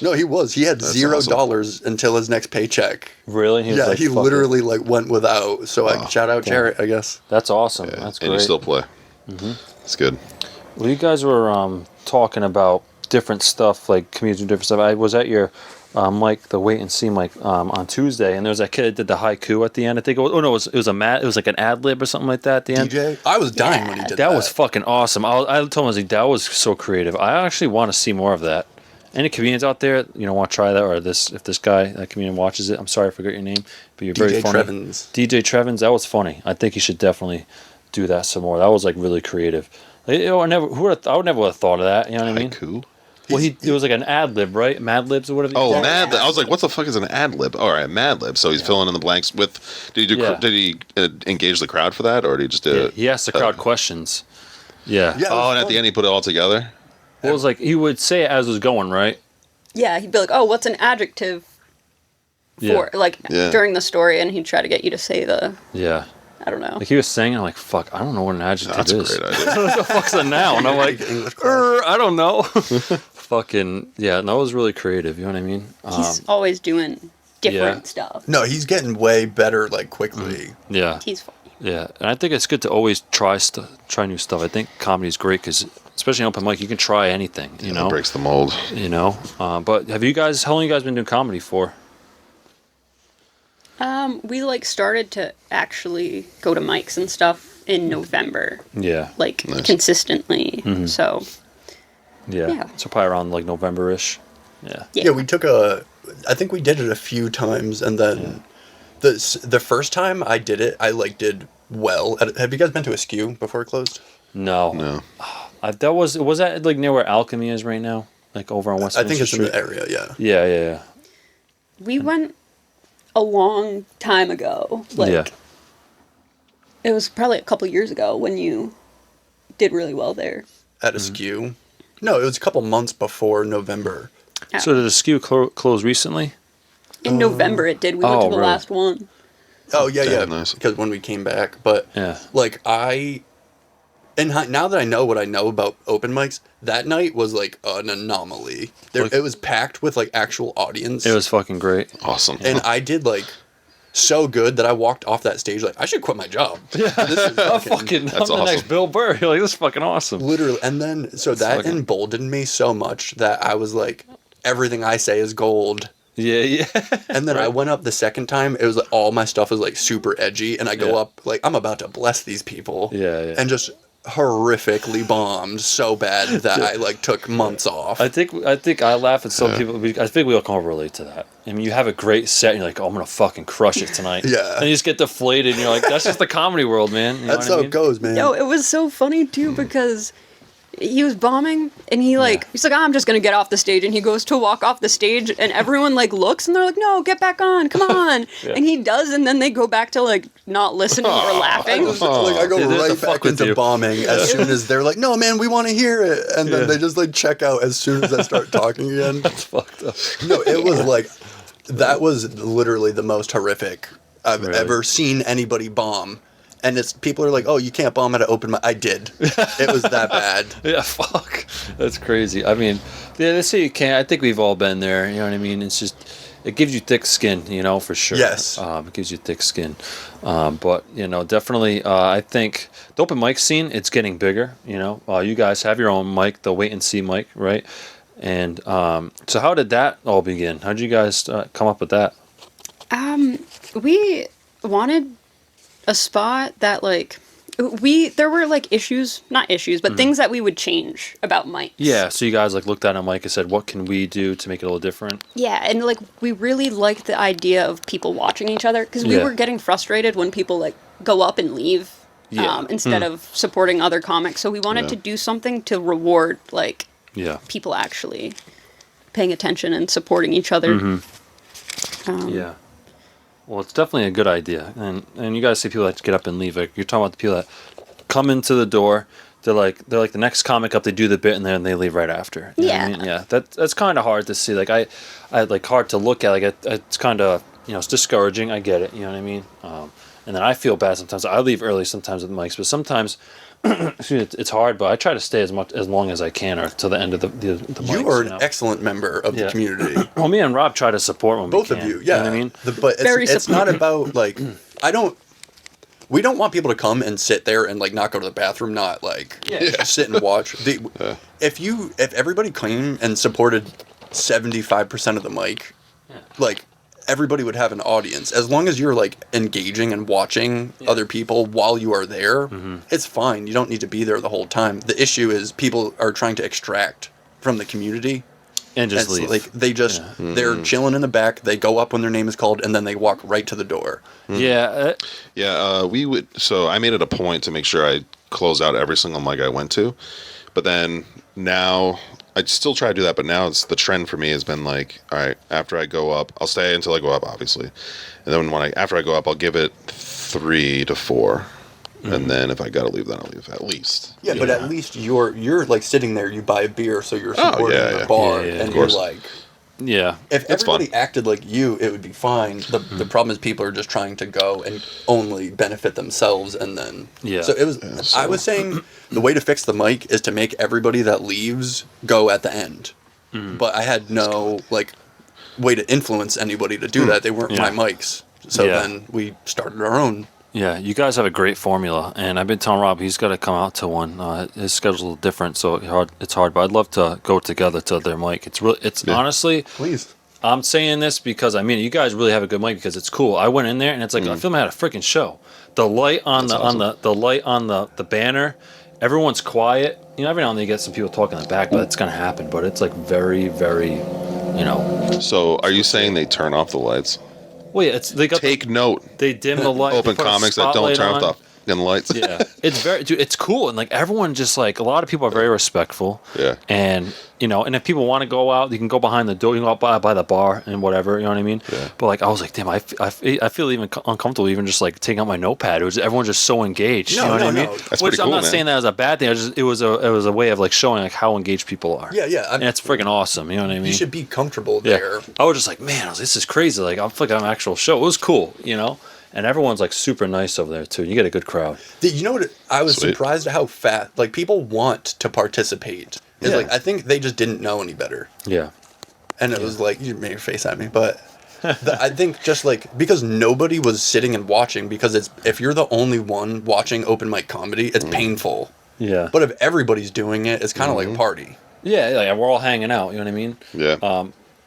[SPEAKER 1] No, he was. He had
[SPEAKER 3] That's
[SPEAKER 1] $0 until his next paycheck.
[SPEAKER 2] Really? He was
[SPEAKER 1] Yeah,
[SPEAKER 2] like,
[SPEAKER 1] he
[SPEAKER 2] "Fuck it."
[SPEAKER 1] literally like went without. So I shout out
[SPEAKER 2] damn.
[SPEAKER 1] Jarrett, I guess.
[SPEAKER 2] That's awesome.
[SPEAKER 3] yeah.
[SPEAKER 2] That's
[SPEAKER 3] and
[SPEAKER 2] great.
[SPEAKER 3] you still play. It's good.
[SPEAKER 2] Well, you guys were talking about different stuff, like community different stuff. I was at your mic, the Wait and See mic, on Tuesday, and there was that kid that did the haiku at the end. I think. It was it was like an ad lib or something like that at the end.
[SPEAKER 1] DJ, I was dying when he did that.
[SPEAKER 2] That was fucking awesome. I told him, I was like, that was so creative. I actually want to see more of that. Any comedians out there, want to try that, or if this guy, that comedian watches it, I'm sorry I forgot your name, but you're very
[SPEAKER 1] DJ
[SPEAKER 2] funny.
[SPEAKER 1] Trevins.
[SPEAKER 2] DJ Trevins, that was funny. I think he should definitely do that some more. That was like really creative. I would never have thought of that. You know what I mean?
[SPEAKER 3] Haiku.
[SPEAKER 2] Well, it was like an ad lib, right? Mad Libs or whatever.
[SPEAKER 3] Oh,
[SPEAKER 2] you call it.
[SPEAKER 3] Mad Lib. I was like, what the fuck is an ad lib? All right, Mad Lib. So he's filling in the blanks with. Did he engage the crowd for that, or did he just do
[SPEAKER 2] Yeah,
[SPEAKER 3] it?
[SPEAKER 2] he asked the crowd questions. Yeah.
[SPEAKER 1] Yeah.
[SPEAKER 3] Oh, and at
[SPEAKER 1] fun.
[SPEAKER 3] the end he put it all together.
[SPEAKER 2] Well, it was like he would say it as it was going, right?
[SPEAKER 4] Yeah, he'd be like, "Oh, what's an adjective for
[SPEAKER 3] Yeah.
[SPEAKER 4] during the story?" And he'd try to get you to say
[SPEAKER 2] Yeah.
[SPEAKER 4] I don't know.
[SPEAKER 2] Like he was saying, I'm like, fuck, I don't know what an adjective
[SPEAKER 3] That's a
[SPEAKER 2] is.
[SPEAKER 3] great idea.
[SPEAKER 2] What the fuck's a noun? I'm like,
[SPEAKER 1] English class.
[SPEAKER 2] I don't know. Fucking, yeah, that was really creative. You know what I mean?
[SPEAKER 4] He's always doing different
[SPEAKER 2] yeah.
[SPEAKER 4] stuff.
[SPEAKER 1] No, he's getting way better like quickly.
[SPEAKER 2] Yeah.
[SPEAKER 4] He's funny.
[SPEAKER 2] Yeah. And I think it's good to always try new stuff. I think comedy is great because, especially open mic, you can try anything, you
[SPEAKER 3] It
[SPEAKER 2] know?
[SPEAKER 3] breaks the mold.
[SPEAKER 2] But how long you guys been doing comedy for?
[SPEAKER 4] We started to actually go to mics and stuff in November,
[SPEAKER 2] Yeah.
[SPEAKER 3] Nice.
[SPEAKER 4] consistently. So
[SPEAKER 2] Yeah.
[SPEAKER 4] Yeah.
[SPEAKER 2] So probably around like November-ish. Yeah.
[SPEAKER 1] Yeah, we took I think we did it a few times, and then the first time I did it, I did well. Have you guys been to Askew before it closed?
[SPEAKER 2] No.
[SPEAKER 3] No.
[SPEAKER 2] Was that like near where Alchemy is right now? Like over on West
[SPEAKER 1] I think it's in
[SPEAKER 2] Street?
[SPEAKER 1] the area. Yeah.
[SPEAKER 2] Yeah.
[SPEAKER 4] we went a long time ago. It was probably a couple years ago when you did really well there.
[SPEAKER 1] At Askew. No, it was a couple months before November.
[SPEAKER 2] So did the Skew close recently?
[SPEAKER 4] In November it did. We went to the
[SPEAKER 2] really?
[SPEAKER 4] last one.
[SPEAKER 1] Oh yeah,
[SPEAKER 3] Damn, nice.
[SPEAKER 1] because when we came back, but
[SPEAKER 2] Yeah.
[SPEAKER 1] now that I know what I know about open mics, that night was an anomaly. It was packed with actual audience.
[SPEAKER 2] It was fucking great.
[SPEAKER 3] Awesome.
[SPEAKER 1] and I did so good that I walked off that stage like, I should quit my job. Yeah. This is
[SPEAKER 2] I'm the
[SPEAKER 3] awesome.
[SPEAKER 2] next Bill Burr. You're like, this is fucking awesome.
[SPEAKER 1] literally. And then, so that emboldened me so much that I was like, everything I say is gold.
[SPEAKER 2] Yeah.
[SPEAKER 1] And then I went up the second time. It was like all my stuff was like super edgy, and I go up like I'm about to bless these people.
[SPEAKER 2] Yeah.
[SPEAKER 1] And just horrifically bombed so bad that I like took months off.
[SPEAKER 2] I think I laugh at some people. I think we all can all relate to that. I mean, you have a great set, and you're like, "Oh, I'm gonna fucking crush it tonight."
[SPEAKER 1] Yeah.
[SPEAKER 2] And you just get deflated, and you're like, "That's just the comedy world, man." You know
[SPEAKER 1] That's
[SPEAKER 2] what
[SPEAKER 1] how
[SPEAKER 2] I mean?
[SPEAKER 1] it goes, man.
[SPEAKER 4] No, it was so funny too because he was bombing and he's like, I'm just gonna get off the stage, and he goes to walk off the stage, and everyone like looks and they're like, no, get back on, come on. And he does, and then they go back to like not listening or laughing.
[SPEAKER 1] I go right back into bombing as soon as they're like, no, man, we want to hear it. And then they just like check out as soon as I start talking again.
[SPEAKER 2] That's fucked up.
[SPEAKER 1] No, it was like, that was literally the most horrific I've ever seen anybody bomb. And it's people are like, oh, you can't bomb at an open mic. I did. It was that bad.
[SPEAKER 2] Yeah, fuck. That's crazy. I mean, yeah, they say you can't. I think we've all been there. You know what I mean? It's just, it gives you thick skin, you know, for sure.
[SPEAKER 1] Yes.
[SPEAKER 2] It gives you thick skin. But, you know, definitely, I think the open mic scene, it's getting bigger, you know. You guys have your own mic, the wait and see mic, right? And so how did that all begin? How did you guys come up with that?
[SPEAKER 4] We wanted a spot that like there were like not issues, but things that we would change about mics.
[SPEAKER 2] Yeah, so you guys like looked at a mic and said, what can we do to make it a little different?
[SPEAKER 4] Yeah, and like we really liked the idea of people watching each other because we were getting frustrated when people like go up and leave instead of supporting other comics. So we wanted to do something to reward like people actually paying attention and supporting each other.
[SPEAKER 2] Yeah. Well, it's definitely a good idea, and you guys see people that get up and leave. Like you're talking about the people that come into the door. They're like the next comic up. They do the bit and then they leave right after. You know what I mean? Yeah. That's kind of hard to see. Like I like hard to look at. Like it's kind of it's discouraging. I get it. You know what I mean? And then I feel bad sometimes. I leave early sometimes with mics, but sometimes it's hard. But I try to stay as long as I can, or till the end of the mics.
[SPEAKER 1] You are an excellent member of the community.
[SPEAKER 2] Well, me and Rob try to support when
[SPEAKER 1] both
[SPEAKER 2] we can.
[SPEAKER 1] of you. Yeah,
[SPEAKER 2] You know what I mean,
[SPEAKER 1] but it's not about like we don't want people to come and sit there and like not go to the bathroom, not like sit and watch. If everybody came and supported 75% of the mic, like everybody would have an audience. As long as you're like engaging and watching other people while you are there, it's fine. You don't need to be there the whole time. The issue is people are trying to extract from the community.
[SPEAKER 2] And just leave.
[SPEAKER 1] Like they just they're chilling in the back. They go up when their name is called, and then they walk right to the door.
[SPEAKER 3] We would. So I made it a point to make sure I close out every single mic I went to, but then now I still try to do that. But now it's the trend for me has been like, all right, after I go up, I'll stay until I go up, obviously, and then after I go up, I'll give it 3 to 4. And then if I gotta leave, then I'll leave at least.
[SPEAKER 1] Yeah, but at least you're like sitting there. You buy a beer, so you're supporting the bar, and you're like, If everybody acted like you, it would be fine. The problem is people are just trying to go and only benefit themselves, and then So it was. I was saying the way to fix the mic is to make everybody that leaves go at the end. But I had no like way to influence anybody to do that. They weren't my mics, so then we started our own.
[SPEAKER 2] Yeah, you guys have a great formula, and I've been telling Rob he's got to come out to one. His schedule's a little different, so it's hard. But I'd love to go together to their mic. It's honestly,
[SPEAKER 1] please.
[SPEAKER 2] I'm saying this because I mean you guys really have a good mic because it's cool. I went in there and it's like I feel like I had a freaking show. The light on the light on the banner, everyone's quiet. You know, every now and then you get some people talking in the back, but it's gonna happen. But it's like very, very,
[SPEAKER 3] So are you saying they turn off the lights?
[SPEAKER 2] Well, yeah,
[SPEAKER 3] Take note.
[SPEAKER 2] They dim the light.
[SPEAKER 3] Open comics that don't turn off the fucking lights.
[SPEAKER 2] Yeah, it's cool, and like everyone just like a lot of people are very respectful.
[SPEAKER 3] Yeah,
[SPEAKER 2] and and if people want to go out, you can go behind the door. You can go out by the bar and whatever. You know what I mean? Yeah. But like I was like, damn, I feel even uncomfortable even just like taking out my notepad. Everyone's just so engaged. You know what I mean?
[SPEAKER 3] That's pretty cool,
[SPEAKER 2] I'm not
[SPEAKER 3] man.
[SPEAKER 2] saying that as a bad thing. It was a way of like showing like how engaged people are.
[SPEAKER 1] Yeah.
[SPEAKER 2] And it's freaking awesome. You know what I mean?
[SPEAKER 1] You should be comfortable there.
[SPEAKER 2] I was just like, man, this is crazy. Like I feel like I'm an actual show. It was cool. And everyone's like super nice over there too. You get a good crowd.
[SPEAKER 1] You know what? I was surprised at how fast like people want to participate. It's like I think they just didn't know any better.
[SPEAKER 2] Yeah.
[SPEAKER 1] And it was like you made your face at me, but I think just like because nobody was sitting and watching, because it's if you're the only one watching open mic comedy, it's painful.
[SPEAKER 2] Yeah.
[SPEAKER 1] But if everybody's doing it, it's kind of like a party.
[SPEAKER 2] Yeah, like we're all hanging out. You know what I mean?
[SPEAKER 3] Yeah.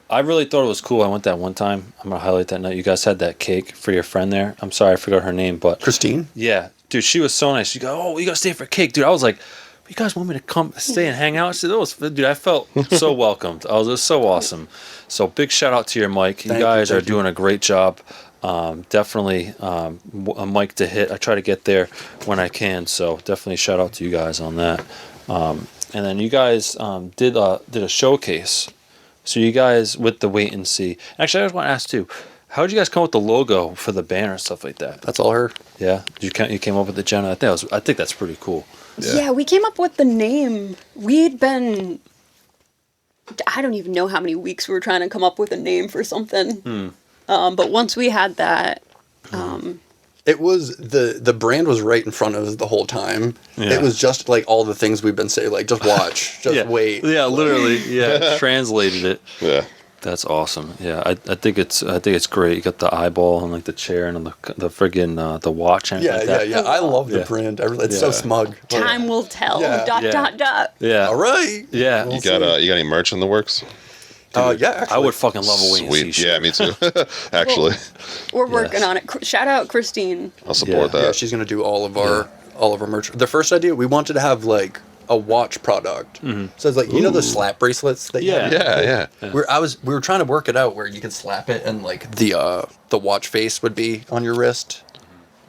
[SPEAKER 2] I really thought it was cool. I went that one time. I'm gonna highlight that night. You guys had that cake for your friend there. I'm sorry, I forgot her name, but
[SPEAKER 1] Christine?
[SPEAKER 2] yeah, dude, she was so nice. She go, "Oh, you gotta stay for cake, dude." I was like, "You guys want me to come stay and hang out?" She said, dude, I felt so welcomed. It was so awesome. So big shout out to your mic. You guys are doing a great job. Definitely a mic to hit. I try to get there when I can. So definitely shout out to you guys on that. And then you guys did a showcase. So you guys with the wait and see. Actually, I just want to ask too. How did you guys come up with the logo for the banner and stuff like that?
[SPEAKER 1] That's all her.
[SPEAKER 2] Yeah, you came up with the Jenna. I think that's pretty cool.
[SPEAKER 4] Yeah, we came up with the name. We'd been, I don't even know how many weeks we were trying to come up with a name for something. But once we had that,
[SPEAKER 1] it was the brand was right in front of us the whole time.
[SPEAKER 2] Yeah.
[SPEAKER 1] It was just like all the things we've been saying, like just watch, just wait.
[SPEAKER 2] Yeah, literally. Yeah, translated it.
[SPEAKER 3] Yeah.
[SPEAKER 2] That's awesome. Yeah, I think it's great. You got the eyeball and like the chair and the friggin' the watch and like that.
[SPEAKER 1] I love the brand. It's so smug.
[SPEAKER 4] time will tell.
[SPEAKER 1] Yeah.
[SPEAKER 4] Dot.
[SPEAKER 2] Yeah.
[SPEAKER 1] All right.
[SPEAKER 2] Yeah.
[SPEAKER 3] You got any merch in the works?
[SPEAKER 1] Yeah, actually.
[SPEAKER 2] I would fucking love a wait and see
[SPEAKER 3] Sweet.
[SPEAKER 2] shit.
[SPEAKER 3] Yeah, me too. Actually,
[SPEAKER 4] We're working on it. Shout out Christine.
[SPEAKER 3] I'll support
[SPEAKER 1] Yeah,
[SPEAKER 3] that.
[SPEAKER 1] she's gonna do all of our merch. The first idea, we wanted to have like a watch product. So it's like you know the slap bracelets that you have?
[SPEAKER 3] Yeah.
[SPEAKER 1] We were trying to work it out where you could slap it and like the watch face would be on your wrist.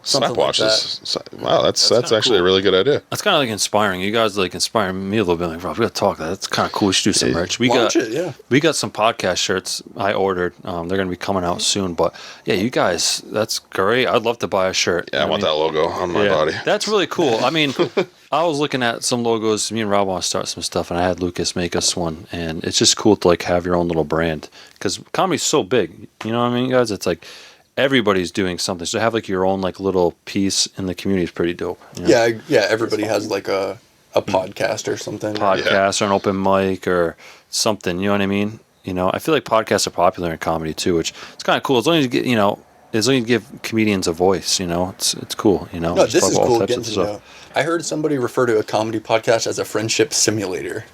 [SPEAKER 1] Something like
[SPEAKER 3] Slapwatches. Wow, that's
[SPEAKER 2] kinda
[SPEAKER 3] actually
[SPEAKER 2] cool.
[SPEAKER 3] a really good idea.
[SPEAKER 2] That's kind of like inspiring. You guys like inspiring me a little bit. Like, Rob, we gotta talk. That's kind of cool. We should do some merch. We
[SPEAKER 1] Launch
[SPEAKER 2] got
[SPEAKER 1] it, yeah.
[SPEAKER 2] We got some podcast shirts I ordered. They're gonna be coming out soon. But yeah, you guys, that's great. I'd love to buy a shirt.
[SPEAKER 3] Yeah, I want that logo on my body.
[SPEAKER 2] That's really cool. I mean, I was looking at some logos. Me and Rob want to start some stuff, and I had Lucas make us one. And it's just cool to like have your own little brand because comedy's so big. You know what I mean, guys? It's like everybody's doing something. So to have like your own like little piece in the community is pretty dope. You know?
[SPEAKER 1] Yeah. Everybody has like a podcast or something.
[SPEAKER 2] Podcast or an open mic or something. You know what I mean? You know, I feel like podcasts are popular in comedy too, which it's kind of cool. As long as you get, you know, as long as you give comedians a voice, you know, it's cool. You know,
[SPEAKER 1] No,
[SPEAKER 2] just
[SPEAKER 1] this
[SPEAKER 2] love
[SPEAKER 1] is
[SPEAKER 2] all
[SPEAKER 1] cool
[SPEAKER 2] types
[SPEAKER 1] getting
[SPEAKER 2] of
[SPEAKER 1] to
[SPEAKER 2] stuff.
[SPEAKER 1] know. I heard somebody refer to a comedy podcast as a friendship simulator.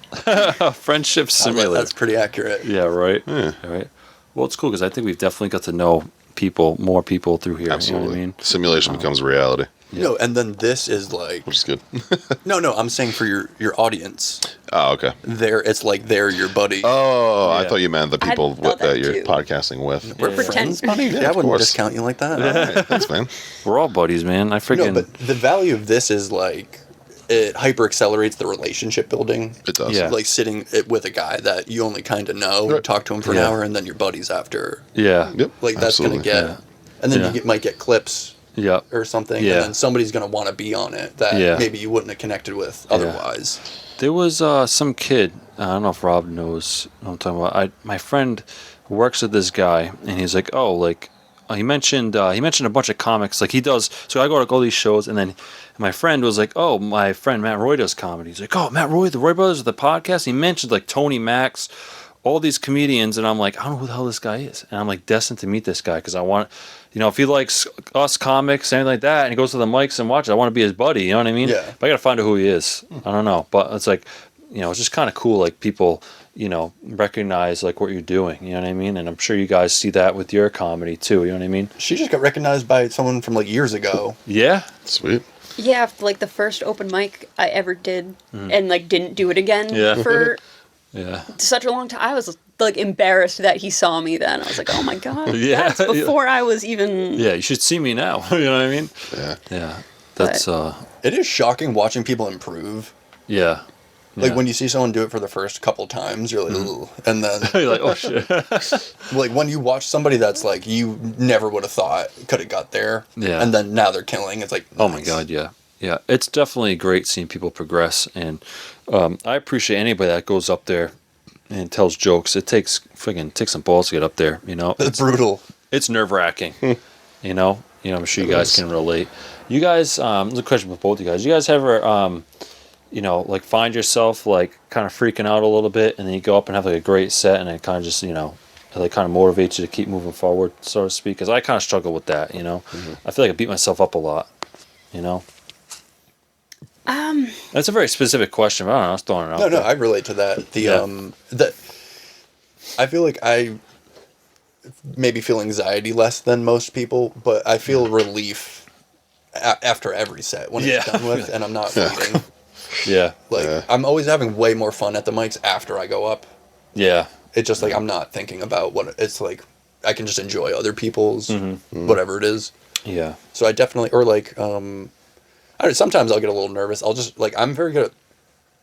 [SPEAKER 2] Friendship simulator.
[SPEAKER 1] That's pretty accurate.
[SPEAKER 2] Yeah, right. Yeah. Right. Well, it's cool because I think we've definitely got to know more people through here.
[SPEAKER 3] Absolutely.
[SPEAKER 2] You know what I mean?
[SPEAKER 3] Simulation becomes reality,
[SPEAKER 1] No, and then this is like
[SPEAKER 3] which is good.
[SPEAKER 1] no, I'm saying for your audience.
[SPEAKER 3] Oh, okay.
[SPEAKER 1] It's like they're your buddy.
[SPEAKER 3] Oh, I
[SPEAKER 2] Yeah.
[SPEAKER 3] thought you meant the people
[SPEAKER 4] thought
[SPEAKER 3] that
[SPEAKER 4] that
[SPEAKER 3] you're
[SPEAKER 4] too.
[SPEAKER 3] podcasting with.
[SPEAKER 1] We're
[SPEAKER 4] Pretend-
[SPEAKER 1] friends, buddy.
[SPEAKER 3] Yeah,
[SPEAKER 1] I
[SPEAKER 3] of
[SPEAKER 1] wouldn't
[SPEAKER 3] course.
[SPEAKER 1] discount you like that.
[SPEAKER 3] All right, thanks, man.
[SPEAKER 2] We're all buddies, man. I freaking.
[SPEAKER 1] No, but the value of this is like it hyper accelerates the relationship building.
[SPEAKER 3] It does.
[SPEAKER 2] Yeah.
[SPEAKER 1] Like sitting with a guy that you only kind of know,
[SPEAKER 3] Right.
[SPEAKER 1] talk to him for an
[SPEAKER 2] Yeah.
[SPEAKER 1] hour, and then your buddies after.
[SPEAKER 2] yeah.
[SPEAKER 3] Yep.
[SPEAKER 1] Like that's
[SPEAKER 3] absolutely.
[SPEAKER 1] gonna get,
[SPEAKER 2] Yeah.
[SPEAKER 1] and then
[SPEAKER 2] Yeah.
[SPEAKER 1] you might get clips
[SPEAKER 2] Yeah.
[SPEAKER 1] or something,
[SPEAKER 2] Yeah.
[SPEAKER 1] and then somebody's gonna want to be on it that
[SPEAKER 2] Yeah.
[SPEAKER 1] maybe you wouldn't have connected with otherwise.
[SPEAKER 2] There was some kid. I don't know if Rob knows what I'm talking about. My friend works with this guy, and he's like, "Oh, like he mentioned a bunch of comics. Like he does. So I go to all these shows, and then my friend was like, "Oh, my friend Matt Roy does comedy." He's like, "Oh, Matt Roy, the Roy Brothers, the podcast." He mentioned like Tony Max, all these comedians, and I'm like, I don't know who the hell this guy is, and I'm like destined to meet this guy because I want. You know, if he likes us comics, anything like that, and he goes to the mics and watches, I want to be his buddy. You know what I mean?
[SPEAKER 1] Yeah.
[SPEAKER 2] But I got to find out who he is. I don't know. But it's like, you know, it's just kind of cool. Like people, you know, recognize like what you're doing. You know what I mean? And I'm sure you guys see that with your comedy too. You know what I mean?
[SPEAKER 1] She just got recognized by someone from like years ago.
[SPEAKER 2] Yeah.
[SPEAKER 3] Sweet.
[SPEAKER 4] Yeah, like the first open mic I ever did, and like didn't do it again
[SPEAKER 2] Yeah.
[SPEAKER 4] for
[SPEAKER 2] Yeah.
[SPEAKER 4] such a long time. I was like embarrassed that he saw me then. I was like, oh my god,
[SPEAKER 2] Yeah.
[SPEAKER 4] that's before I was even.
[SPEAKER 2] Yeah. You should see me now. You know what I mean?
[SPEAKER 3] Yeah.
[SPEAKER 2] Yeah. That's
[SPEAKER 1] It is shocking watching people improve.
[SPEAKER 2] yeah.
[SPEAKER 1] Like
[SPEAKER 2] Yeah.
[SPEAKER 1] when you see someone do it for the first couple times, you're like, ooh. And then
[SPEAKER 2] You're like, oh shit.
[SPEAKER 1] like when you watch somebody that's like you never would have thought could have got there.
[SPEAKER 2] Yeah.
[SPEAKER 1] And then now they're killing. It's like
[SPEAKER 2] Oh my
[SPEAKER 1] nice.
[SPEAKER 2] God, yeah. Yeah. It's definitely great seeing people progress. And I appreciate anybody that goes up there and tells jokes. It takes some balls to get up there, you know.
[SPEAKER 1] It's brutal.
[SPEAKER 2] It's nerve wracking. You know, I'm sure you guys can relate. You guys, there's a question for both of you guys. You guys ever you know, like find yourself like kind of freaking out a little bit and then you go up and have like a great set and it kind of just, you know, It like kind of motivates you to keep moving forward, so to speak. Because I kind of struggle with that, you know. I feel like I beat myself up a lot, you know. That's a very specific question. But I don't know. I was throwing it out.
[SPEAKER 1] No, I relate to that. I feel like I maybe feel anxiety less than most people, but I feel relief after every set when it's done with, and I'm not waiting.
[SPEAKER 2] Yeah.
[SPEAKER 1] I'm always having way more fun at the mics after I go up.
[SPEAKER 2] Yeah.
[SPEAKER 1] It's just like I'm not thinking about what it's like. I can just enjoy other people's whatever it is.
[SPEAKER 2] Yeah.
[SPEAKER 1] So I definitely, or like, I don't know, sometimes I'll get a little nervous. I'll just like, I'm very good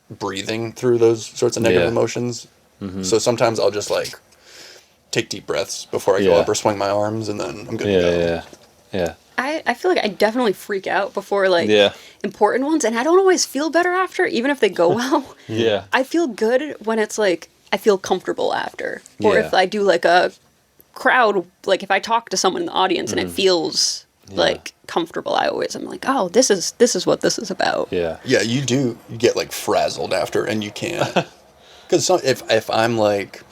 [SPEAKER 1] at breathing through those sorts of negative emotions. So sometimes I'll just like take deep breaths before I go up or swing my arms, and then I'm good to go.
[SPEAKER 2] Yeah.
[SPEAKER 4] I feel like I definitely freak out before like important ones, and I don't always feel better after, even if they go well.
[SPEAKER 2] Yeah.
[SPEAKER 4] I feel good when it's like I feel comfortable after, or if I do like a crowd, like if I talk to someone in the audience and it feels like comfortable, I'm like, oh, this is what this is about.
[SPEAKER 2] Yeah.
[SPEAKER 1] Yeah, you get like frazzled after, and you can't. Because if I'm like,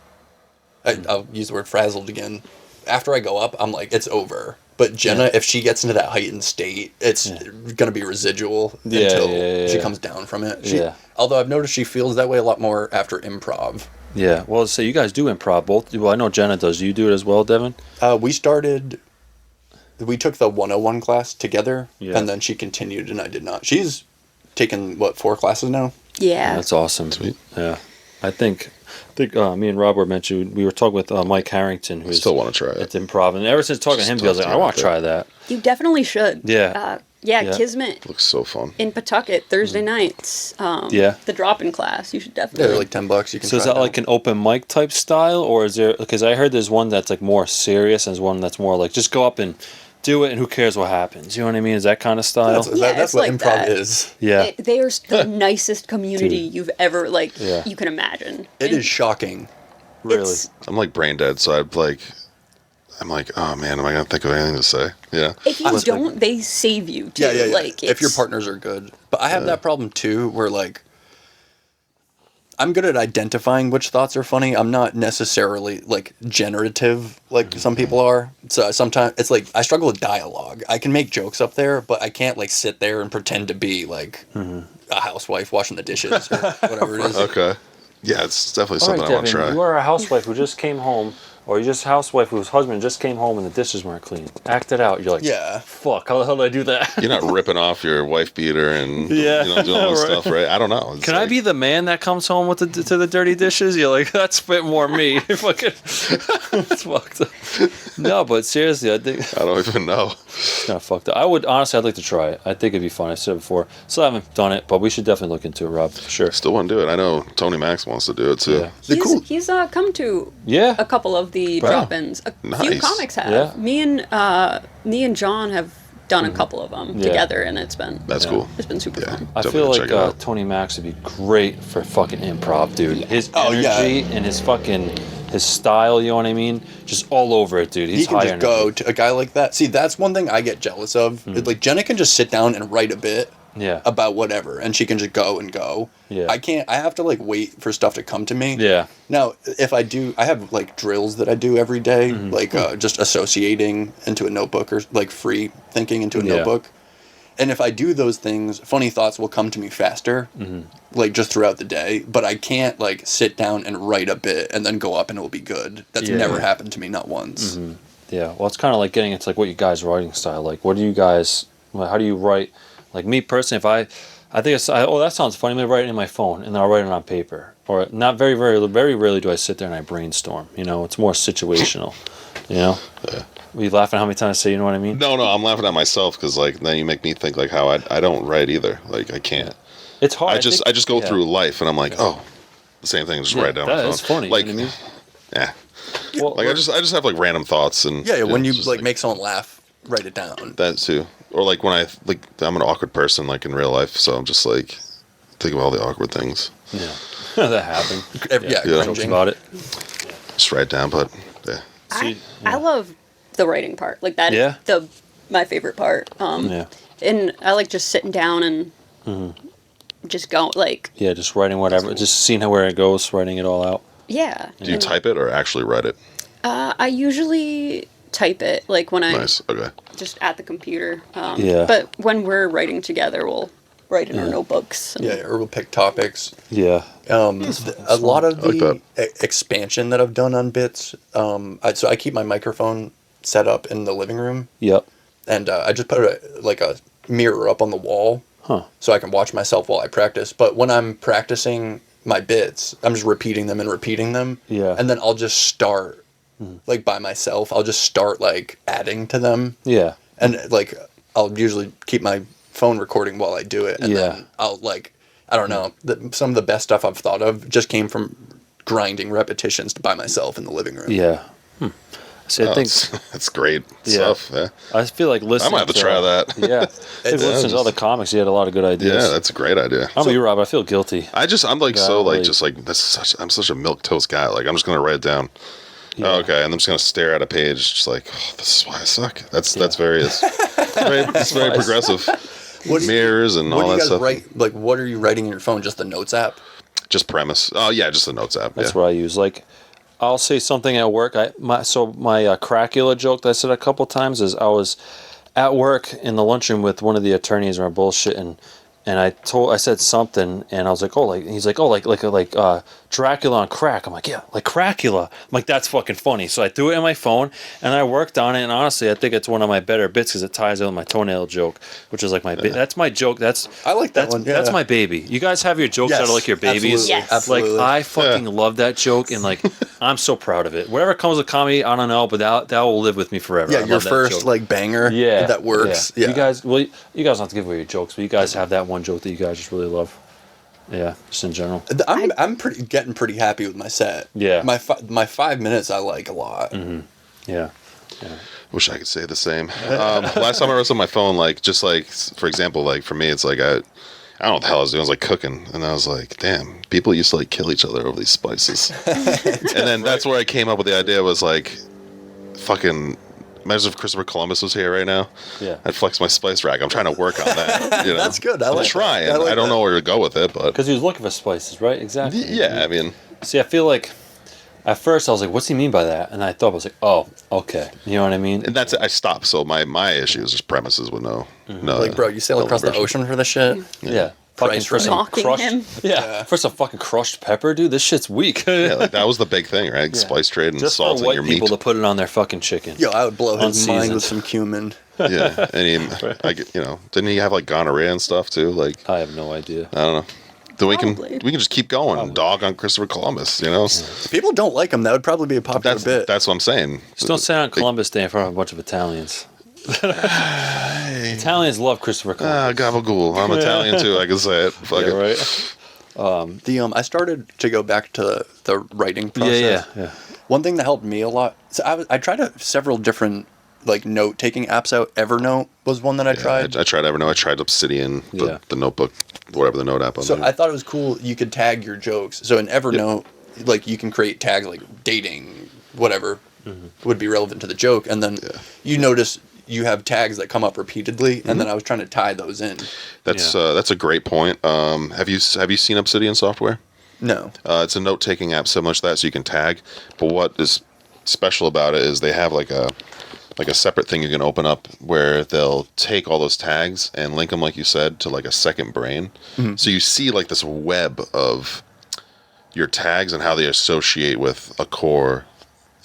[SPEAKER 1] I'll use the word frazzled again. After I go up, I'm like, it's over. But Jenna, if she gets into that heightened state, it's going to be residual until she comes down from it. Although I've noticed she feels that way a lot more after improv.
[SPEAKER 2] Yeah. Well, so you guys do improv both. Well, I know Jenna does. Do you do it as well, Devin?
[SPEAKER 1] We took the 101 class together, and then she continued, and I did not. She's taken, 4 classes now?
[SPEAKER 4] Yeah.
[SPEAKER 2] That's awesome.
[SPEAKER 3] Sweet.
[SPEAKER 2] Yeah. I think me and Rob were mentioned, we were talking with Mike Harrington, who
[SPEAKER 3] still want to try it.
[SPEAKER 2] At Improv, and ever since talking to him, he was like, I want to try that.
[SPEAKER 4] You definitely should.
[SPEAKER 2] Yeah.
[SPEAKER 4] Kismet.
[SPEAKER 3] Looks so fun.
[SPEAKER 4] In Pawtucket, Thursday nights. The drop-in class. You should definitely.
[SPEAKER 1] They're like $10. You can.
[SPEAKER 2] So is that like an open mic type style, or is there? Because I heard there's one that's like more serious, and there's one that's more like just go up and do it, and who cares what happens? You know what I mean? Is that kind of style?
[SPEAKER 1] That's what like improv
[SPEAKER 4] that.
[SPEAKER 1] Is.
[SPEAKER 2] Yeah.
[SPEAKER 4] They are the nicest community you've ever you can imagine.
[SPEAKER 1] It is shocking.
[SPEAKER 2] Really.
[SPEAKER 3] I'm like brain dead, so I'm like, oh man, am I gonna think of anything to say? Yeah.
[SPEAKER 4] If you don't, they save you too.
[SPEAKER 1] Yeah.
[SPEAKER 4] Like,
[SPEAKER 1] if your partners are good. But I have that problem too, where like I'm good at identifying which thoughts are funny. I'm not necessarily like generative like some people are. So sometimes it's like I struggle with dialogue. I can make jokes up there, but I can't like sit there and pretend to be like a housewife washing the dishes or whatever it is.
[SPEAKER 3] Okay. Yeah, it's definitely something I want to try.
[SPEAKER 2] You are a housewife who just came home, or you're just a housewife whose husband just came home and the dishes weren't clean. Act it out. You're like, fuck, how the hell did I do that?
[SPEAKER 3] You're not ripping off your wife beater and doing all this stuff, right? I don't know. It's
[SPEAKER 2] Can I be the man that comes home with to the dirty dishes? You're like, that's a bit more me. Fucking, it's fucked up. No, but seriously, I think
[SPEAKER 3] I don't even know.
[SPEAKER 2] It's kind of fucked up. I'd like to try it. I think it'd be fun. I said it before. Still haven't done it, but we should definitely look into it, Rob. For sure.
[SPEAKER 3] Still want to do it. I know Tony Max wants to do it too.
[SPEAKER 2] Yeah.
[SPEAKER 4] He's come to a couple of the drop-ins. A few comics have.
[SPEAKER 3] Yeah.
[SPEAKER 4] Me and John have done a couple of them together, and it's been
[SPEAKER 3] cool.
[SPEAKER 4] It's been super fun.
[SPEAKER 2] I feel like Tony Max would be great for fucking improv, dude. His energy and his style, you know what I mean? Just all over it, dude.
[SPEAKER 1] He can just go to a guy like that. See, that's one thing I get jealous of. Like Jenna can just sit down and write a bit about whatever, and she can just go and go.
[SPEAKER 2] Yeah.
[SPEAKER 1] I can't. I have to like wait for stuff to come to me.
[SPEAKER 2] Yeah.
[SPEAKER 1] Now, if I do, I have like drills that I do every day, like just associating into a notebook or like free thinking into a notebook. And if I do those things, funny thoughts will come to me faster, like just throughout the day. But I can't like sit down and write a bit and then go up and it will be good. That's never happened to me, not once.
[SPEAKER 2] Yeah, well, it's kind of like getting into like what you guys' writing style. Like, what do you guys? How do you write? Like me personally, if I think that sounds funny. I'm gonna write it in my phone and then I'll write it on paper. Or not very rarely do I sit there and I brainstorm. You know, it's more situational. You know.
[SPEAKER 3] Yeah.
[SPEAKER 2] Were you laughing how many times I say, you know what I mean?
[SPEAKER 3] No, I'm laughing at myself because like then you make me think like how I don't write either. Like I can't.
[SPEAKER 2] It's hard.
[SPEAKER 3] I just go through life and I'm like, oh, the same thing. Just write down.
[SPEAKER 2] That's funny.
[SPEAKER 3] Like,
[SPEAKER 2] you know what I mean?
[SPEAKER 3] yeah.
[SPEAKER 2] Well,
[SPEAKER 3] like I just have like random thoughts and
[SPEAKER 1] when you like make someone laugh, write it down.
[SPEAKER 3] That too. Or like when I'm an awkward person like in real life, so I'm just like think of all the awkward things.
[SPEAKER 2] Yeah. That happened.
[SPEAKER 1] Cringing
[SPEAKER 2] about it.
[SPEAKER 3] Just write down, but yeah.
[SPEAKER 4] I love the writing part. Like that is my favorite part. And I like just sitting down and just going like
[SPEAKER 2] just writing whatever, just seeing where it goes, writing it all out.
[SPEAKER 4] Yeah.
[SPEAKER 3] Do you type it or actually write it?
[SPEAKER 4] I usually type it like when I'm
[SPEAKER 3] Nice. Okay.
[SPEAKER 4] just at the computer.
[SPEAKER 2] Yeah.
[SPEAKER 4] But when we're writing together, we'll write in our notebooks. And
[SPEAKER 1] Yeah, or we'll pick topics.
[SPEAKER 2] Yeah.
[SPEAKER 1] A lot of
[SPEAKER 3] I like
[SPEAKER 1] the expansion that I've done on bits. So I keep my microphone set up in the living room,
[SPEAKER 2] Yep.
[SPEAKER 1] and I just put a mirror up on the wall, so I can watch myself while I practice. But when I'm practicing my bits, I'm just repeating them and repeating them.
[SPEAKER 2] Yeah.
[SPEAKER 1] And then I'll just start like by myself. I'll just start like adding to them,
[SPEAKER 2] Yeah.
[SPEAKER 1] and like I'll usually keep my phone recording while I do it, and
[SPEAKER 2] Yeah.
[SPEAKER 1] then I'll like, I don't know, some of the best stuff I've thought of just came from grinding repetitions by myself in the living room.
[SPEAKER 2] Yeah. See, I think
[SPEAKER 3] that's great
[SPEAKER 2] Yeah.
[SPEAKER 3] stuff. Yeah.
[SPEAKER 2] I feel like listening.
[SPEAKER 3] I might have to try that.
[SPEAKER 2] Yeah. I think listening to
[SPEAKER 3] just-
[SPEAKER 2] other comics, you had a lot of good ideas.
[SPEAKER 3] Yeah, that's a great idea.
[SPEAKER 2] I'm you, Rob. I feel guilty.
[SPEAKER 3] I'm like so
[SPEAKER 2] Golly.
[SPEAKER 3] like just like I'm such a milk toast guy. Like I'm just gonna write it down.
[SPEAKER 2] Yeah.
[SPEAKER 3] Oh, okay, and I'm just gonna stare at a page, just like, oh, this is why I suck. That's very it's very progressive.
[SPEAKER 1] What do you-
[SPEAKER 3] Mirrors and
[SPEAKER 1] What
[SPEAKER 3] all
[SPEAKER 1] do you
[SPEAKER 3] that
[SPEAKER 1] guys
[SPEAKER 3] stuff.
[SPEAKER 1] write? Like, what are you writing in your phone? Just the notes app?
[SPEAKER 3] Just premise. Oh yeah, just the notes app.
[SPEAKER 2] That's
[SPEAKER 3] yeah.
[SPEAKER 2] what I use. Like, I'll say something at work. My Cracula joke that I said a couple times is I was at work in the lunchroom with one of the attorneys and we're bullshitting, and I said something and I was like, oh, like he's like, oh, like Dracula on crack. I'm like, yeah, like Cracula. I'm like, that's fucking funny. So I threw it in my phone and I worked on it, and honestly, I think it's one of my better bits because it ties in with my toenail joke, which is like that's my joke.
[SPEAKER 1] I like that one.
[SPEAKER 2] That's
[SPEAKER 1] yeah.
[SPEAKER 2] my baby. You guys have your jokes
[SPEAKER 1] Yes,
[SPEAKER 2] that are like your babies.
[SPEAKER 1] absolutely,
[SPEAKER 4] Yes.
[SPEAKER 1] absolutely.
[SPEAKER 2] Like I fucking love that joke, and like I'm so proud of it. Whatever comes with comedy, I don't know, but that will live with me forever.
[SPEAKER 1] Yeah,
[SPEAKER 2] I
[SPEAKER 1] your
[SPEAKER 2] love that
[SPEAKER 1] first
[SPEAKER 2] joke.
[SPEAKER 1] like banger.
[SPEAKER 2] Yeah,
[SPEAKER 1] that works. Yeah.
[SPEAKER 2] You guys, you guys don't have to give away your jokes, but you guys have that one joke that you guys just really love. Yeah, just in general.
[SPEAKER 1] I'm getting pretty happy with my set.
[SPEAKER 2] Yeah.
[SPEAKER 1] My 5 minutes I like a lot.
[SPEAKER 2] Yeah.
[SPEAKER 3] Wish I could say the same. Last time I wrote on my phone, like just like for example, like for me, it's like I don't know what the hell I was doing. I was like cooking, and I was like, damn, people used to like kill each other over these spices. And then that's where I came up with the idea. Was like, fucking. Imagine if Christopher Columbus was here right now.
[SPEAKER 2] Yeah.
[SPEAKER 3] I'd flex my spice rack. I'm trying to work on that. You know?
[SPEAKER 1] That's good. I
[SPEAKER 3] I'm
[SPEAKER 1] like
[SPEAKER 3] trying.
[SPEAKER 1] that. I like
[SPEAKER 3] I don't
[SPEAKER 1] that.
[SPEAKER 3] know where to go with it, but
[SPEAKER 2] Because he was looking for spices, right? Exactly.
[SPEAKER 3] yeah, I mean,
[SPEAKER 2] See, I feel like at first I was like, "What's he mean by that?" And I thought I was like, "Oh, okay." You know what I mean?
[SPEAKER 3] and that's it. I stopped. So my issue is just premises with no.
[SPEAKER 1] Like, bro, you sail across the ocean for this shit?
[SPEAKER 2] Yeah. Fucking
[SPEAKER 1] Price
[SPEAKER 2] for some
[SPEAKER 4] Mocking
[SPEAKER 2] crushed,
[SPEAKER 4] him.
[SPEAKER 2] yeah, for some fucking crushed pepper, dude. This shit's weak.
[SPEAKER 3] Yeah, like that was the big thing, right? Spice trade and
[SPEAKER 2] Just
[SPEAKER 3] salt
[SPEAKER 2] for
[SPEAKER 3] in
[SPEAKER 2] white
[SPEAKER 3] your
[SPEAKER 2] people
[SPEAKER 3] meat.
[SPEAKER 2] to put it on their fucking chicken.
[SPEAKER 1] Yo, I would blow his mind
[SPEAKER 2] Unseasoned.
[SPEAKER 1] with some cumin.
[SPEAKER 3] Yeah, and didn't he have like gonorrhea and stuff too? Like
[SPEAKER 2] I have no idea.
[SPEAKER 3] I don't know. Then we
[SPEAKER 4] Probably.
[SPEAKER 3] can just keep going and dog on Christopher Columbus. You know,
[SPEAKER 1] People don't like him. That would probably be a popular bit.
[SPEAKER 3] that's what I'm saying.
[SPEAKER 2] Just don't say on Columbus Day in front of a bunch of Italians. Italians love Christopher Columbus.
[SPEAKER 3] Gabagool. I'm Italian too. I can say it. Fuck
[SPEAKER 2] Yeah,
[SPEAKER 3] it.
[SPEAKER 2] right?
[SPEAKER 1] I started to go back to the writing process.
[SPEAKER 2] Yeah.
[SPEAKER 1] One thing that helped me a lot. So I tried several different like note taking apps out. Evernote was one that I tried.
[SPEAKER 3] I tried Evernote. I tried Obsidian, the notebook, whatever the note app.
[SPEAKER 1] So I thought it was cool. You could tag your jokes. So in Evernote, like you can create tags like dating, whatever would be relevant to the joke, and then you notice you have tags that come up repeatedly, and then I was trying to tie those in.
[SPEAKER 3] That's a great point. Have you seen Obsidian software?
[SPEAKER 1] No.
[SPEAKER 3] It's a note taking app similar to that, so you can tag. But what is special about it is they have like a separate thing you can open up where they'll take all those tags and link them, like you said, to like a second brain. So you see like this web of your tags and how they associate with a core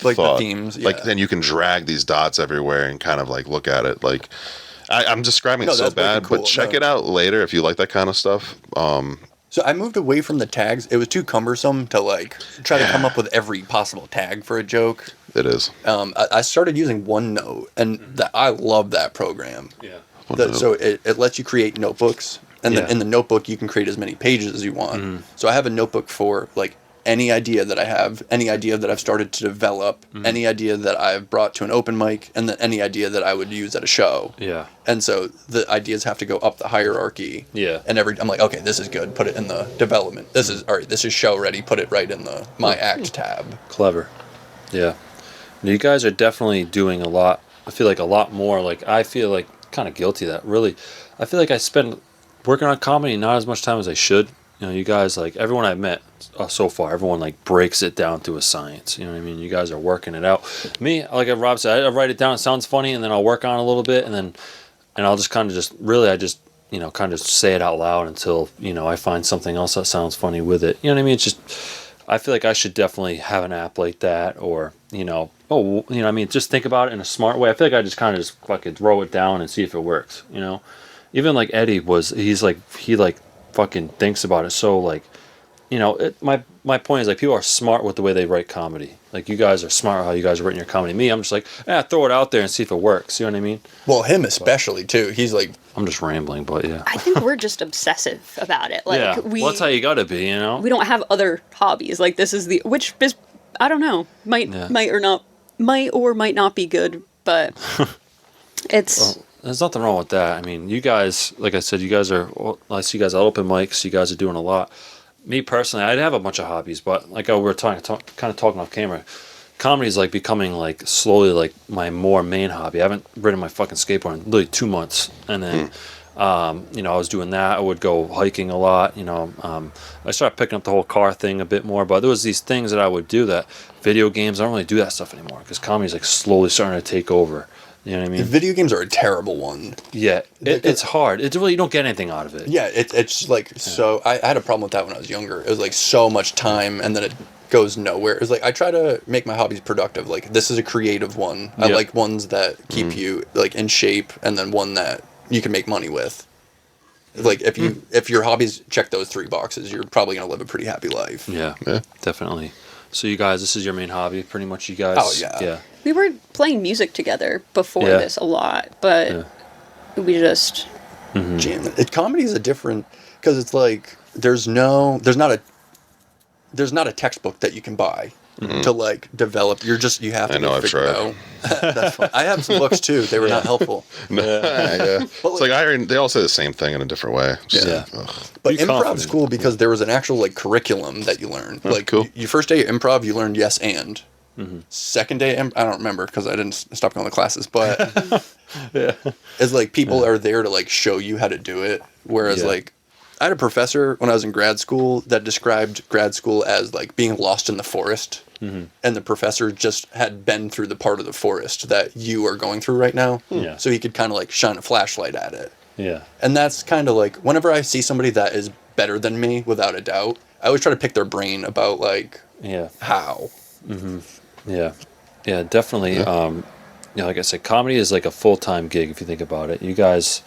[SPEAKER 1] Like
[SPEAKER 3] thought.
[SPEAKER 1] the themes. Yeah.
[SPEAKER 3] Like then you can drag these dots everywhere and kind of like look at it. Like I'm describing it so
[SPEAKER 1] that's
[SPEAKER 3] bad,
[SPEAKER 1] wicked cool.
[SPEAKER 3] but check
[SPEAKER 1] No.
[SPEAKER 3] it out later if you like that kind of stuff.
[SPEAKER 1] So I moved away from the tags. It was too cumbersome to like try to come up with every possible tag for a joke.
[SPEAKER 3] It is.
[SPEAKER 1] I started using OneNote, and I love that program.
[SPEAKER 2] Yeah.
[SPEAKER 1] So it lets you create notebooks, and then
[SPEAKER 2] Yeah.
[SPEAKER 1] in the notebook you can create as many pages as you want. So I have a notebook for like any idea that I have, any idea that I've started to develop, any idea that I've brought to an open mic, and then any idea that I would use at a show.
[SPEAKER 2] Yeah.
[SPEAKER 1] And so the ideas have to go up the hierarchy.
[SPEAKER 2] Yeah.
[SPEAKER 1] And I'm like, okay, this is good. Put it in the development. This is all right. This is show ready. Put it right in the my act tab.
[SPEAKER 2] Clever. Yeah. You guys are definitely doing a lot. I feel like a lot more. Like I feel like kind of guilty of that. Really, I feel like I spend working on comedy not as much time as I should. You know, you guys, like, everyone I've met so far, everyone, like, breaks it down to a science. You know what I mean? You guys are working it out. Me, like Rob said, I write it down, it sounds funny, and then I'll work on it a little bit, and I'll just kind of you know, kind of say it out loud until, you know, I find something else that sounds funny with it. You know what I mean? It's just, I feel like I should definitely have an app like that, or, you know, I mean, just think about it in a smart way. I feel like I just kind of just fucking throw it down and see if it works, you know? Even like Eddie he fucking thinks about it. So like, you know, my point is, like, people are smart with the way they write comedy. Like, you guys are smart how you guys are writing your comedy. Me, I'm just like, throw it out there and see if it works. You know what I mean?
[SPEAKER 1] Well, him especially too. He's like,
[SPEAKER 2] I'm just rambling, but yeah.
[SPEAKER 4] I think we're just obsessive about it. Like,
[SPEAKER 2] yeah, well, that's how you gotta be, you know?
[SPEAKER 4] we don't have other hobbies. Like, this is which is, I don't know, might or might not be good, but it's...
[SPEAKER 2] Well, there's nothing wrong with that. I mean, you guys, like I said, I see you guys at open mics. You guys are doing a lot. Me personally, I have a bunch of hobbies, but like we were kind of talking off camera, comedy is like becoming like slowly like my more main hobby. I haven't ridden my fucking skateboard in literally 2 months, and then you know, I was doing that. I would go hiking a lot. You know, I started picking up the whole car thing a bit more, but there was these things that I would do. That video games, I don't really do that stuff anymore because comedy's like slowly starting to take over. You know what I mean?
[SPEAKER 1] the video games are a terrible one.
[SPEAKER 2] Yeah, it's hard. It's really, you don't get anything out of it.
[SPEAKER 1] Yeah, it's like, so I had a problem with that when I was younger. It was like so much time, and then it goes nowhere. It's like, I try to make my hobbies productive. Like, this is a creative one. I like ones that keep you like in shape, and then one that you can make money with. Like, if your hobbies check those 3 boxes, you're probably gonna live a pretty happy life.
[SPEAKER 2] Yeah, definitely. So you guys, this is your main hobby, pretty much. You guys.
[SPEAKER 1] Oh, yeah.
[SPEAKER 4] We were playing music together before this a lot, but we just...
[SPEAKER 1] Jam. Comedy is a different, because it's like, there's not a textbook that you can buy to like develop. You have to.
[SPEAKER 3] I know, I've tried.
[SPEAKER 1] Out. That's fun. I have some books too. They were not helpful.
[SPEAKER 3] It's like they all say the same thing in a different way.
[SPEAKER 1] But improv's cool because there was an actual like curriculum that you learned. Like,
[SPEAKER 3] cool.
[SPEAKER 1] Your first day at improv, you learned yes and. Second day, I don't remember because I didn't stop going to classes. But it's like people are there to like show you how to do it. Whereas like, I had a professor when I was in grad school that described grad school as like being lost in the forest. And the professor just had been through the part of the forest that you are going through right now. So he could kind of like shine a flashlight at it. And that's kind of like, whenever I see somebody that is better than me, without a doubt, I always try to pick their brain about like how.
[SPEAKER 2] Yeah, definitely. You know, like I said, comedy is like a full-time gig if you think about it. You guys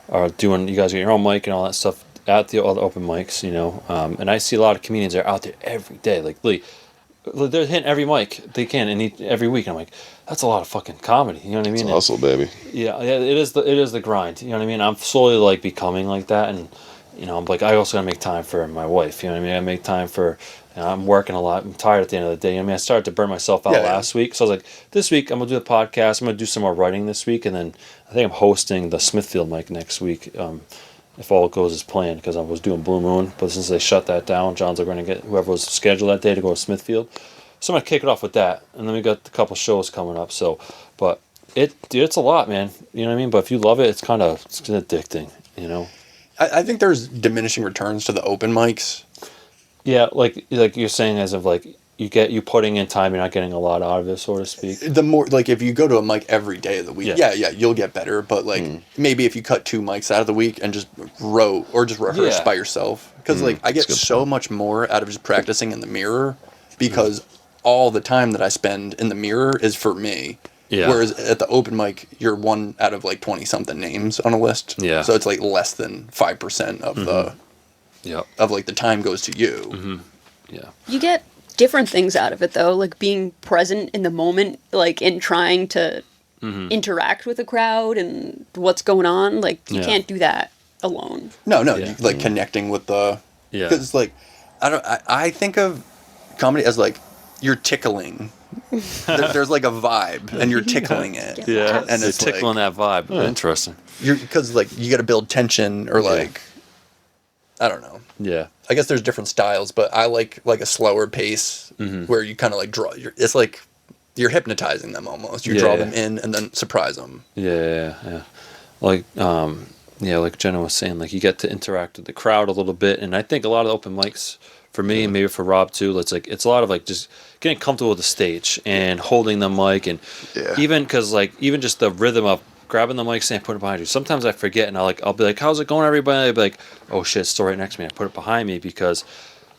[SPEAKER 2] get your own mic and all that stuff at all the open mics, you know. And I see a lot of comedians that are out there every day. Like, they're hitting every mic they can and every week. And I'm like, that's a lot of fucking comedy. You know what I mean?
[SPEAKER 3] It's a hustle, baby.
[SPEAKER 2] Yeah, it is the grind. You know what I mean? I'm slowly like becoming like that, and you know, I'm like, I also gotta make time for my wife. You know what I mean? I make time for. You know, I'm working a lot. I'm tired at the end of the day. I mean, I started to burn myself out last week, so I was like, this week I'm gonna do the podcast. I'm gonna do some more writing this week, and then I think I'm hosting the Smithfield mic next week. If all goes as planned, because I was doing Blue Moon, but since they shut that down, John's going to get whoever was scheduled that day to go to Smithfield. So I'm going to kick it off with that, and then we got a couple shows coming up. So, but it's a lot, man. You know what I mean? But if you love it, it's addicting. You know.
[SPEAKER 1] I think there's diminishing returns to the open mics.
[SPEAKER 2] Yeah, like you're saying, as of like you putting in time, you're not getting a lot out of it, so to speak.
[SPEAKER 1] The more, like, if you go to a mic every day of the week, you'll get better. But like, maybe if you cut 2 mics out of the week and just wrote or just rehearse by yourself, because like I get so much more out of just practicing in the mirror, because all the time that I spend in the mirror is for me. Yeah. Whereas at the open mic, you're one out of like 20 something names on a list. Yeah. So it's like less than 5% of the of like the time goes to you.
[SPEAKER 2] Yeah.
[SPEAKER 4] You get different things out of it though, like being present in the moment, like in trying to interact with the crowd and what's going on. Like you can't do that alone.
[SPEAKER 1] No, like connecting with the because like I think of comedy as like you're tickling. There's like a vibe and you're tickling it.
[SPEAKER 2] Yeah,
[SPEAKER 1] and
[SPEAKER 2] it's tickling that vibe. Interesting.
[SPEAKER 1] Because like you got to build tension or like I don't know.
[SPEAKER 2] Yeah.
[SPEAKER 1] I guess there's different styles, but I like a slower pace where you kind of like draw. It's like you're hypnotizing them almost. You draw them in and then surprise them.
[SPEAKER 2] Yeah. Like yeah, like Jenna was saying, like you get to interact with the crowd a little bit, and I think a lot of the open mics for me, and maybe for Rob too, it's like it's a lot of like just getting comfortable with the stage and holding the mic, and even because like even just the rhythm of grabbing the mic stand, putting it behind you. Sometimes I forget, and I'll be like, "How's it going, everybody?" I'll be like, "Oh shit, it's still right next to me." I put it behind me because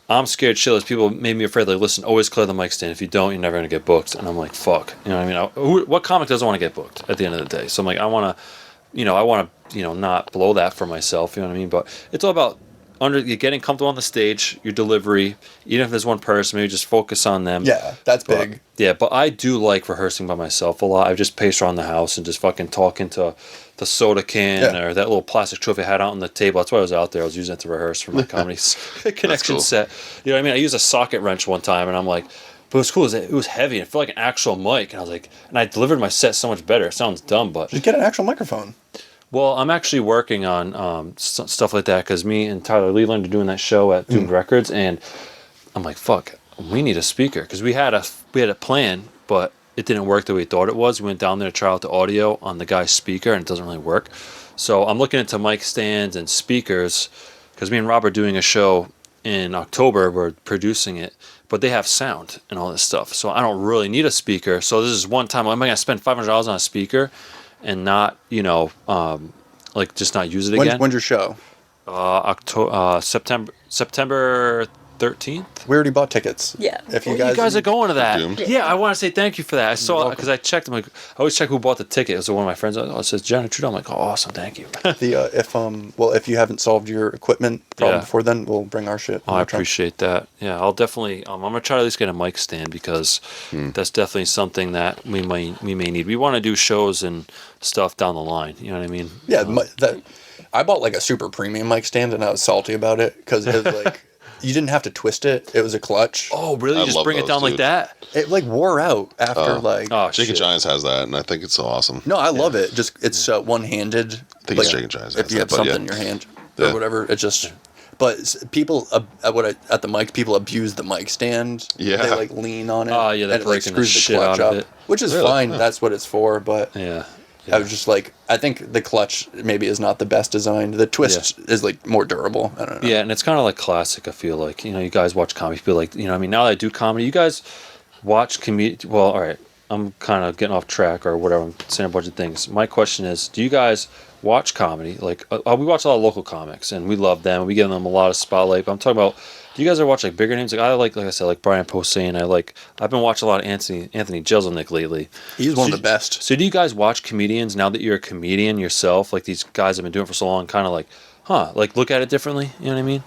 [SPEAKER 2] I'm scared shitless. People made me afraid. Like, listen, always clear the mic stand. If you don't, you're never gonna get booked. And I'm like, fuck. You know what I mean? What comic doesn't want to get booked at the end of the day? So I'm like, I want to, not blow that for myself. You know what I mean? But it's all about you're getting comfortable on the stage, your delivery. Even if there's one person, maybe just focus on them.
[SPEAKER 1] Yeah, that's big.
[SPEAKER 2] Yeah, but I do like rehearsing by myself a lot. I just pace around the house and just fucking talk into the soda can or that little plastic trophy I had out on the table. That's why I was out there. I was using it to rehearse for my comedy connection
[SPEAKER 3] cool.
[SPEAKER 2] set. You know what I mean? I used a socket wrench one time, and I'm like, but it was cool. It was heavy. It felt like an actual mic. And I was like, and I delivered my set so much better. It sounds dumb, but...
[SPEAKER 1] Just get an actual microphone.
[SPEAKER 2] Well, I'm actually working on stuff like that because me and Tyler Leland are doing that show at Doomed Records, and I'm like, fuck, we need a speaker because we had a plan, but it didn't work the way we thought it was. We went down there to try out the audio on the guy's speaker, and it doesn't really work. So I'm looking into mic stands and speakers because me and Rob are doing a show in October. We're producing it, but they have sound and all this stuff. So I don't really need a speaker. So this is one time I'm going to spend $500 on a speaker and not, like just not use it again.
[SPEAKER 1] When's your show?
[SPEAKER 2] September 13th.
[SPEAKER 1] We already bought tickets.
[SPEAKER 4] Yeah.
[SPEAKER 1] If
[SPEAKER 2] You guys are going to that.
[SPEAKER 3] Doomed.
[SPEAKER 2] Yeah, I want to say thank you for that. I saw because I checked. I'm like, I always check who bought the ticket. It was one of my friends. Oh, it says Jenna Trudel. I'm like, oh, awesome, thank you.
[SPEAKER 1] If you haven't solved your equipment problem
[SPEAKER 2] Yeah.
[SPEAKER 1] before then, we'll bring our shit.
[SPEAKER 2] Oh, I appreciate that. Yeah, I'll definitely. I'm gonna try to at least get a mic stand because that's definitely something that we may need. We want to do shows and stuff down the line. You know what I mean?
[SPEAKER 1] Yeah, I bought like a super premium mic stand, and I was salty about it because it was like you didn't have to twist it; it was a clutch.
[SPEAKER 2] Oh, really?
[SPEAKER 3] I
[SPEAKER 2] Just
[SPEAKER 3] love
[SPEAKER 2] bring it
[SPEAKER 3] those,
[SPEAKER 2] down like
[SPEAKER 3] dude.
[SPEAKER 2] that?
[SPEAKER 1] It like wore out after like.
[SPEAKER 2] Oh,
[SPEAKER 3] Jake and
[SPEAKER 2] shit.
[SPEAKER 3] Giants has that, and I think it's so awesome.
[SPEAKER 1] No, I love it. Just it's one-handed.
[SPEAKER 3] I think it's Jake and Giants.
[SPEAKER 1] If you have something in your hand or whatever, it just. But people at the mic, people abuse the mic stand.
[SPEAKER 3] Yeah.
[SPEAKER 1] They like lean on it.
[SPEAKER 2] Oh, yeah, they're
[SPEAKER 1] and it like
[SPEAKER 2] breaking the
[SPEAKER 1] screws the
[SPEAKER 2] shit
[SPEAKER 1] clutch
[SPEAKER 2] out of
[SPEAKER 1] up,
[SPEAKER 2] it.
[SPEAKER 1] which is
[SPEAKER 3] Really?
[SPEAKER 1] fine. That's what it's for. But
[SPEAKER 2] Yeah.
[SPEAKER 1] I was just like, I think the clutch maybe is not the best designed. The twist is like more durable. I don't know.
[SPEAKER 2] Yeah, and it's kind of like classic. I feel like you guys watch comedy. Feel like I mean, now that I do comedy, you guys watch comedy. Well, all right, I'm kind of getting off track or whatever. I'm saying a bunch of things. My question is, do you guys watch comedy? Like, we watch a lot of local comics, and we love them. We give them a lot of spotlight. But I'm talking about, do you guys ever watch like bigger names? Like I said, like Brian Posehn. I've been watching a lot of Anthony Jeselnik lately.
[SPEAKER 1] He's one of the best.
[SPEAKER 2] So do you guys watch comedians now that you're a comedian yourself? Like these guys have been doing it for so long, kind of like, like look at it differently. You know what I mean?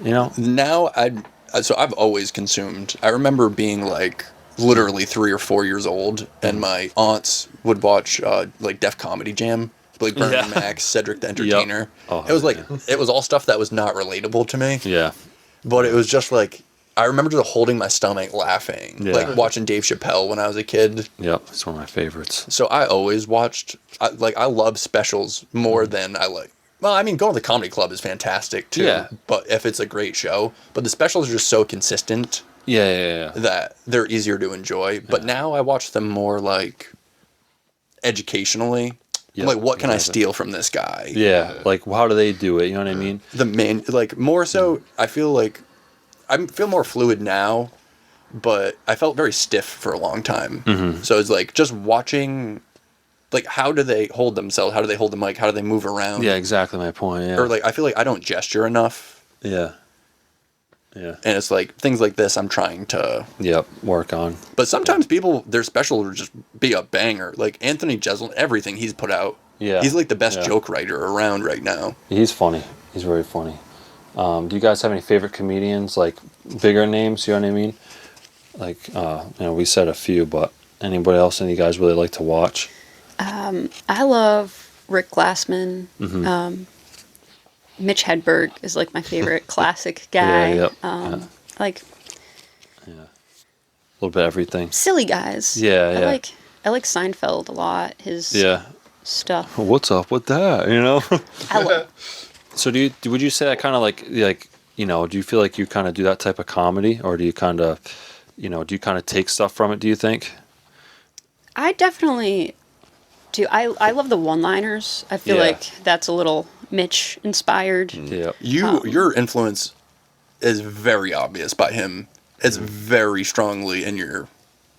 [SPEAKER 2] You know?
[SPEAKER 1] Now I've always consumed. I remember being like literally 3 or 4 years old, and my aunts would watch like Def Comedy Jam. Like Bernie Mac, Cedric the Entertainer.
[SPEAKER 2] Oh,
[SPEAKER 1] it was like it was all stuff that was not relatable to me.
[SPEAKER 2] Yeah.
[SPEAKER 1] But it was just like I remember just holding my stomach laughing, like watching Dave Chappelle when I was a kid.
[SPEAKER 2] Yep, it's one of my favorites.
[SPEAKER 1] So I always watched. I love specials more than I like. Well, I mean, going to the comedy club is fantastic too.
[SPEAKER 2] Yeah.
[SPEAKER 1] But if it's a great show, but the specials are just so consistent.
[SPEAKER 2] Yeah.
[SPEAKER 1] That they're easier to enjoy. But now I watch them more like educationally.
[SPEAKER 2] Yep,
[SPEAKER 1] Like, what can I
[SPEAKER 2] exactly.
[SPEAKER 1] steal from this guy?
[SPEAKER 2] Yeah, like how do they do it? You know what I mean?
[SPEAKER 1] Like more so, I feel like I feel more fluid now, but I felt very stiff for a long time.
[SPEAKER 2] Mm-hmm.
[SPEAKER 1] So it's like just watching, like, how do they hold themselves? How do they hold the mic? How do they move around?
[SPEAKER 2] Yeah, exactly my point. Yeah.
[SPEAKER 1] Or like, I feel like I don't gesture enough.
[SPEAKER 2] Yeah.
[SPEAKER 1] And it's like things like this I'm trying to.
[SPEAKER 2] Yep. Work on.
[SPEAKER 1] But sometimes their special will just be a banger. Like Anthony Jeselnik, everything he's put out.
[SPEAKER 2] Yeah.
[SPEAKER 1] He's like the best joke writer around right now.
[SPEAKER 2] He's funny. He's very funny. Do you guys have any favorite comedians, like bigger names? You know what I mean? Like, we said a few, but anybody else? Any you guys really like to watch?
[SPEAKER 4] I love Rick Glassman.
[SPEAKER 2] Mm-hmm.
[SPEAKER 4] Mitch Hedberg is like my favorite classic guy.
[SPEAKER 2] Yeah,
[SPEAKER 4] Like
[SPEAKER 2] a little bit of everything.
[SPEAKER 4] silly guys.
[SPEAKER 2] Yeah.
[SPEAKER 4] I like Seinfeld a lot. His stuff.
[SPEAKER 2] What's up with that? You know.
[SPEAKER 4] I love.
[SPEAKER 2] So would you say that kind of like do you feel like you kind of do that type of comedy, or do you kind of take stuff from it? Do you think?
[SPEAKER 4] I definitely too. I love the one-liners. I feel
[SPEAKER 2] Yeah.
[SPEAKER 4] like that's a little Mitch inspired.
[SPEAKER 2] Yeah.
[SPEAKER 1] Your influence is very obvious by him. It's very strongly in your